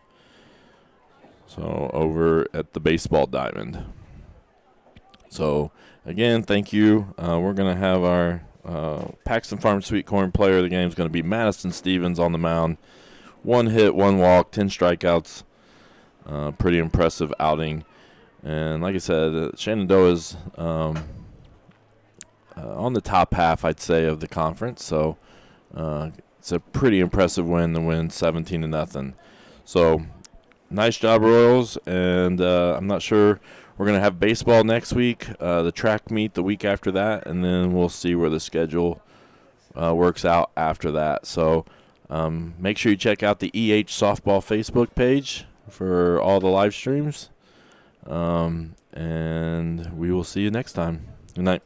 [SPEAKER 1] So over at the baseball diamond. So again, thank you. We're going to have our Paxton Farm Sweet Corn player of the game is going to be Madison Stevens on the mound. 1 hit, 1 walk, 10 strikeouts. Pretty impressive outing. And like I said, Shenandoah is on the top half, I'd say, of the conference. So it's a pretty impressive win to win 17-0. So nice job, Royals. And I'm not sure. We're going to have baseball next week, the track meet the week after that, and then we'll see where the schedule works out after that. So make sure you check out the EH Softball Facebook page for all the live streams, and we will see you next time. Good night.